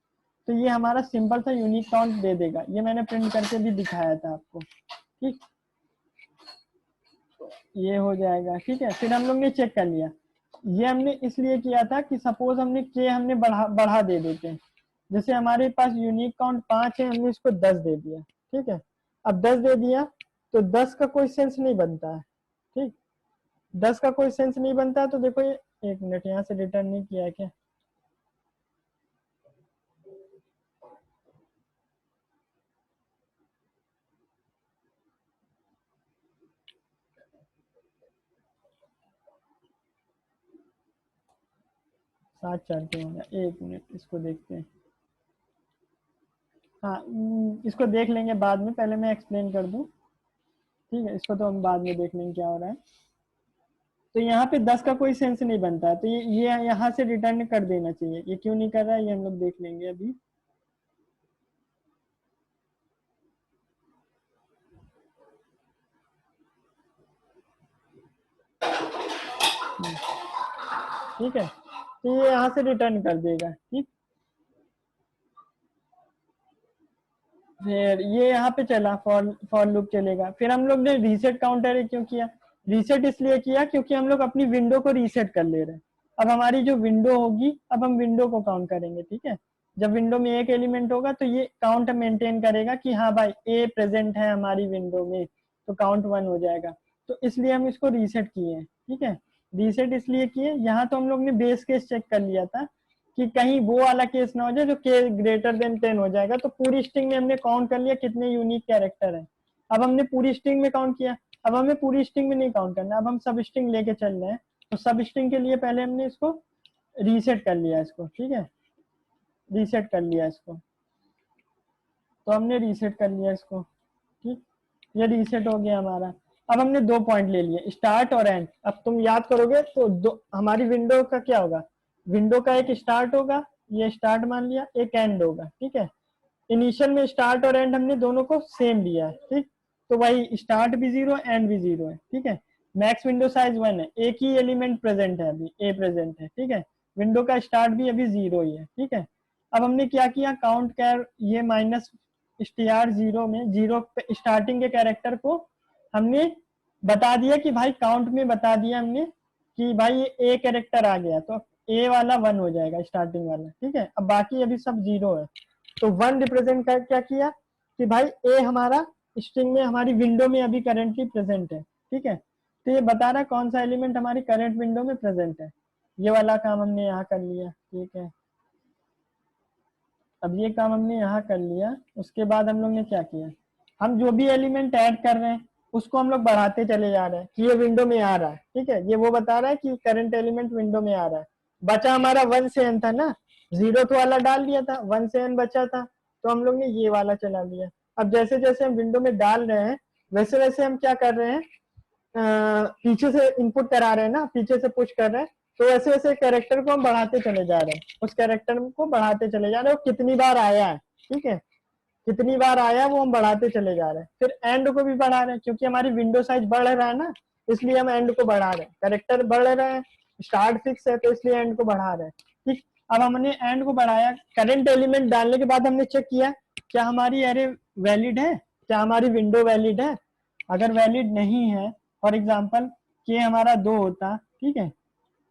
तो ये हमारा सिंपल सा यूनिक काउंट दे देगा, ये मैंने प्रिंट करके भी दिखाया था आपको, ठीक, ये हो जाएगा, ठीक है। फिर हम लोग ने चेक कर लिया, ये हमने इसलिए किया था कि सपोज हमने के हमने बढ़ा दे देते हैं, जैसे हमारे पास यूनिक काउंट 5 है, हमने इसको 10 दे दिया, ठीक है। अब 10 दे दिया तो 10 का कोई सेंस नहीं बनता है, ठीक, 10 का कोई सेंस नहीं बनता है। तो देखो ये, एक मिनट, यहाँ से रिटर्न नहीं किया है क्या, सात चार क्यों हो गया, एक मिनट इसको देखते हैं। हाँ, इसको देख लेंगे बाद में, पहले मैं एक्सप्लेन कर दूं, ठीक है, इसको तो हम बाद में देख लेंगे क्या हो रहा है। तो यहाँ पे 10 का कोई सेंस नहीं बनता है, तो ये यहाँ से रिटर्न कर देना चाहिए, ये क्यों नहीं कर रहा है ये हम लोग देख लेंगे अभी। ठीक है, तो ये यहाँ से रिटर्न कर देगा, ठीक। फिर ये यहाँ पे चला, फॉर लूप चलेगा। फिर हम लोग ने रीसेट काउंटर क्यों किया, रीसेट इसलिए किया क्योंकि हम लोग अपनी विंडो को रीसेट कर ले रहे हैं। अब हमारी जो विंडो होगी, अब हम विंडो को काउंट करेंगे, ठीक है। जब विंडो में एक एलिमेंट होगा तो ये काउंट मेंटेन करेगा कि हाँ भाई ए प्रेजेंट है हमारी विंडो में, तो काउंट 1 हो जाएगा। तो इसलिए हम इसको रीसेट किए हैं, ठीक है। रीसेट इसलिए किए, यहाँ तो हम लोग ने बेस केस चेक कर लिया था कि कहीं वो वाला केस ना हो जाए जो के ग्रेटर देन 10 हो जाएगा। तो पूरी स्ट्रिंग में हमने काउंट कर लिया कितने यूनिक कैरेक्टर है। अब हमने पूरी स्ट्रिंग में काउंट किया, अब हमें पूरी स्ट्रिंग में नहीं काउंट करना, अब हम सब स्ट्रिंग लेके चल रहे हैं। तो सब स्ट्रिंग के लिए पहले हमने इसको रीसेट कर लिया इसको, ठीक है, रीसेट कर लिया इसको। तो हमने रीसेट कर लिया इसको, ठीक, ये रीसेट हो गया हमारा। अब हमने 2 पॉइंट ले लिए, स्टार्ट और एंड। अब तुम याद करोगे तो हमारी विंडो का क्या होगा, विंडो का एक स्टार्ट होगा, ये स्टार्ट मान लिया, एक एंड होगा, ठीक है। इनिशियल में स्टार्ट और एंड हमने दोनों को सेम लिया है, ठीक। तो वही स्टार्ट भी 0 एंड भी 0 है, ठीक है। मैक्स विंडो साइज 1 है, एक ही एलिमेंट प्रेजेंट है, अभी ए प्रेजेंट है, ठीक है। विंडो का स्टार्ट भी अभी 0 ही है, ठीक है। अब हमने क्या किया, काउंट कैर ये माइनस स्टार 0 में 0 स्टार्टिंग के कैरेक्टर को हमने बता दिया कि भाई काउंट में बता दिया हमने कि भाई ये ए कैरेक्टर आ गया, तो ए वाला 1 हो जाएगा स्टार्टिंग वाला, ठीक है। अब बाकी अभी सब 0 है, तो 1 रिप्रेजेंट कर क्या किया कि भाई ए हमारा स्ट्रिंग में हमारी विंडो में अभी करेंटली प्रेजेंट है, ठीक है। तो ये बता रहा है कौन सा एलिमेंट हमारी करंट विंडो में प्रेजेंट है। ये वाला काम हमने यहाँ कर लिया, ठीक है। अब ये काम हमने यहाँ कर लिया, उसके बाद हम लोग ने क्या किया, हम जो भी एलिमेंट ऐड कर रहे हैं उसको हम लोग बढ़ाते चले जा रहे हैं कि ये विंडो में आ रहा है, ठीक है। ये वो बता रहा है कि करंट एलिमेंट विंडो में आ रहा है। बचा हमारा 1 से n था ना, 0th वाला डाल दिया था, 1 से n बचा था, तो हम लोग ने ये वाला चला लिया। अब जैसे जैसे हम विंडो में डाल रहे हैं वैसे वैसे हम क्या कर रहे हैं, पीछे से इनपुट करा रहे हैं ना, पीछे से पुश कर रहे हैं, तो वैसे वैसे कैरेक्टर को हम बढ़ाते चले जा रहे हैं, उस कैरेक्टर को बढ़ाते चले जा रहे हैं। वो कितनी बार आया है, ठीक है, कितनी बार आया वो हम बढ़ाते चले जा रहे हैं। फिर एंड को भी बढ़ा रहे हैं, क्योंकि हमारी विंडो साइज बढ़ रहा है ना, इसलिए हम एंड को बढ़ा रहे हैं। कैरेक्टर बढ़ रहे हैं, स्टार्ट फिक्स है, तो इसलिए एंड को बढ़ा रहे हैं, ठीक। अब हमने एंड को बढ़ाया, करंट एलिमेंट डालने के बाद हमने चेक किया क्या हमारी एरे वैलिड है, क्या हमारी विंडो वैलिड है। अगर वैलिड नहीं है, फॉर एग्जाम्पल के हमारा 2 होता, ठीक है,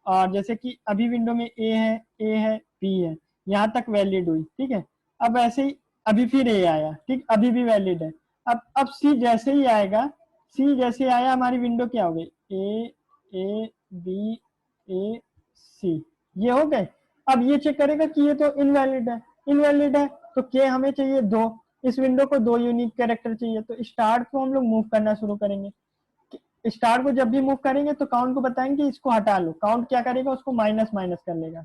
और जैसे कि अभी विंडो में ए है बी है, यहाँ तक वैलिड हुई, ठीक है। अब ऐसे ही अभी फिर ए आया, ठीक, अभी भी वैलिड है। अब सी जैसे ही आएगा, सी जैसे आया हमारी विंडो क्या हो गई, ए बी ए सी, ये हो गए। अब ये चेक करेगा कि ये तो इनवैलिड है, इनवैलिड है तो के हमें चाहिए 2, इस विंडो को 2 यूनिक कैरेक्टर चाहिए, तो स्टार्ट को हम लोग मूव करना शुरू करेंगे। स्टार को जब भी मूव करेंगे तो काउंट को बताएंगे इसको हटा लो, काउंट क्या करेगा उसको माइनस माइनस कर लेगा।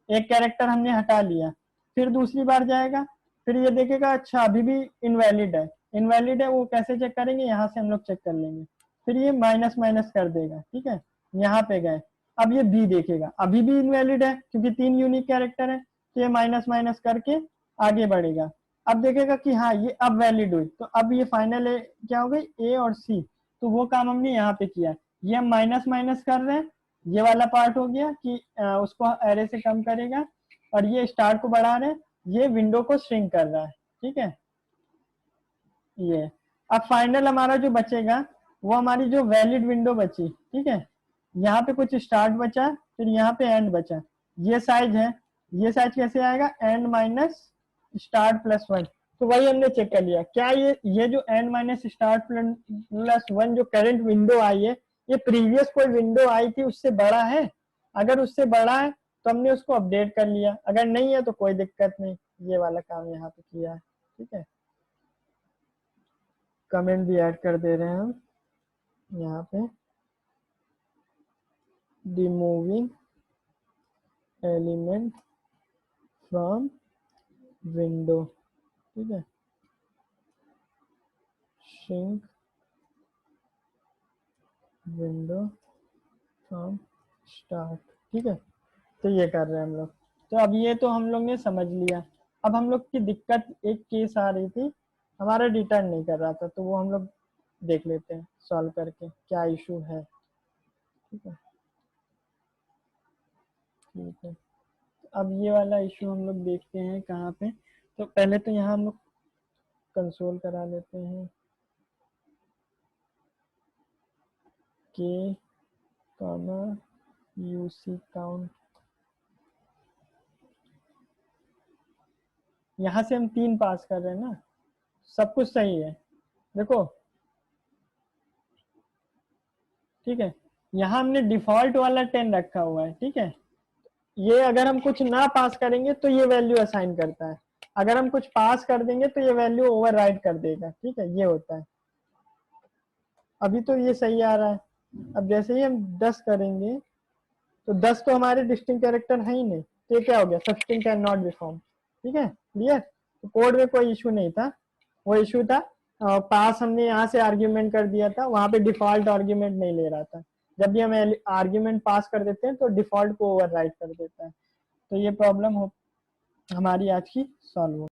एक कैरेक्टर हमने हटा लिया, फिर दूसरी बार जाएगा, फिर ये देखेगा अच्छा अभी भी इनवैलिड है, इनवैलिड है, वो कैसे चेक करेंगे, यहाँ से हम लोग चेक कर लेंगे, फिर ये माइनस माइनस कर देगा, ठीक है। यहाँ पे गए, अब ये बी देखेगा अभी भी इनवैलिड है क्योंकि 3 यूनिक कैरेक्टर है, तो ये माइनस माइनस करके आगे बढ़ेगा। अब देखेगा कि हाँ ये अब वैलिड हुई, तो अब ये फाइनल क्या हो गई, ए और सी, तो वो काम हमने यहाँ पे किया। ये हम माइनस माइनस कर रहे हैं, ये वाला पार्ट हो गया कि उसको एरे से कम करेगा, और ये स्टार्ट को बढ़ा रहे हैं, ये विंडो को श्रिंक कर रहा है, ठीक है। ये अब फाइनल हमारा जो बचेगा वो हमारी जो वैलिड विंडो बची, ठीक है। यहाँ पे कुछ स्टार्ट बचा, फिर यहाँ पे एंड बचा, ये साइज है, ये साइज कैसे आएगा, एंड माइनस स्टार्ट प्लस 1, तो वही हमने चेक कर लिया क्या ये जो एंड माइनस स्टार्ट प्लस 1 जो करंट विंडो आई है, ये प्रीवियस कोई विंडो आई थी उससे बड़ा है। अगर उससे बड़ा है तो हमने उसको अपडेट कर लिया, अगर नहीं है तो कोई दिक्कत नहीं, ये वाला काम यहाँ पे किया है, ठीक है। कमेंट भी ऐड कर दे रहे हैं हम यहाँ पे, रिमूविंग एलिमेंट फ्रॉम विंडो, ठीक है, श्रिंक विंडो फ्रॉम स्टार्ट, ठीक है। तो ये कर रहे हैं हम लोग। तो अब ये तो हम लोग ने समझ लिया। अब हम लोग की दिक्कत, एक केस आ रही थी हमारा रिटर्न नहीं कर रहा था, तो वो हम लोग देख लेते हैं सॉल्व करके क्या इशू है, ठीक है, ठीक है। अब ये वाला इशू हम लोग देखते हैं कहाँ पे। तो पहले तो यहाँ हम लोग कंसोल करा लेते हैं के कॉमा यूसी काउंट, यहाँ से हम 3 पास कर रहे हैं ना, सब कुछ सही है, देखो, ठीक है। यहाँ हमने डिफॉल्ट वाला 10 रखा हुआ है, ठीक है। ये अगर हम कुछ ना पास करेंगे तो ये वैल्यू असाइन करता है, अगर हम कुछ पास कर देंगे तो ये वैल्यू ओवरराइड कर देगा, ठीक है, ये होता है। अभी तो ये सही आ रहा है। अब जैसे ही हम 10 करेंगे तो 10 तो हमारे डिस्टिंक्ट कैरेक्टर है ही नहीं, तो ये क्या हो गया, substring can not be form, ठीक है, क्लियर। तो कोड में कोई इशू नहीं था, वो इशू था पास हमने यहाँ से आर्ग्यूमेंट कर दिया था, वहां पे डिफॉल्ट आर्ग्यूमेंट नहीं ले रहा था। जब भी हम आर्ग्यूमेंट पास कर देते हैं तो डिफॉल्ट को ओवरराइड कर देता है। तो ये प्रॉब्लम हमारी आज की सॉल्व हो।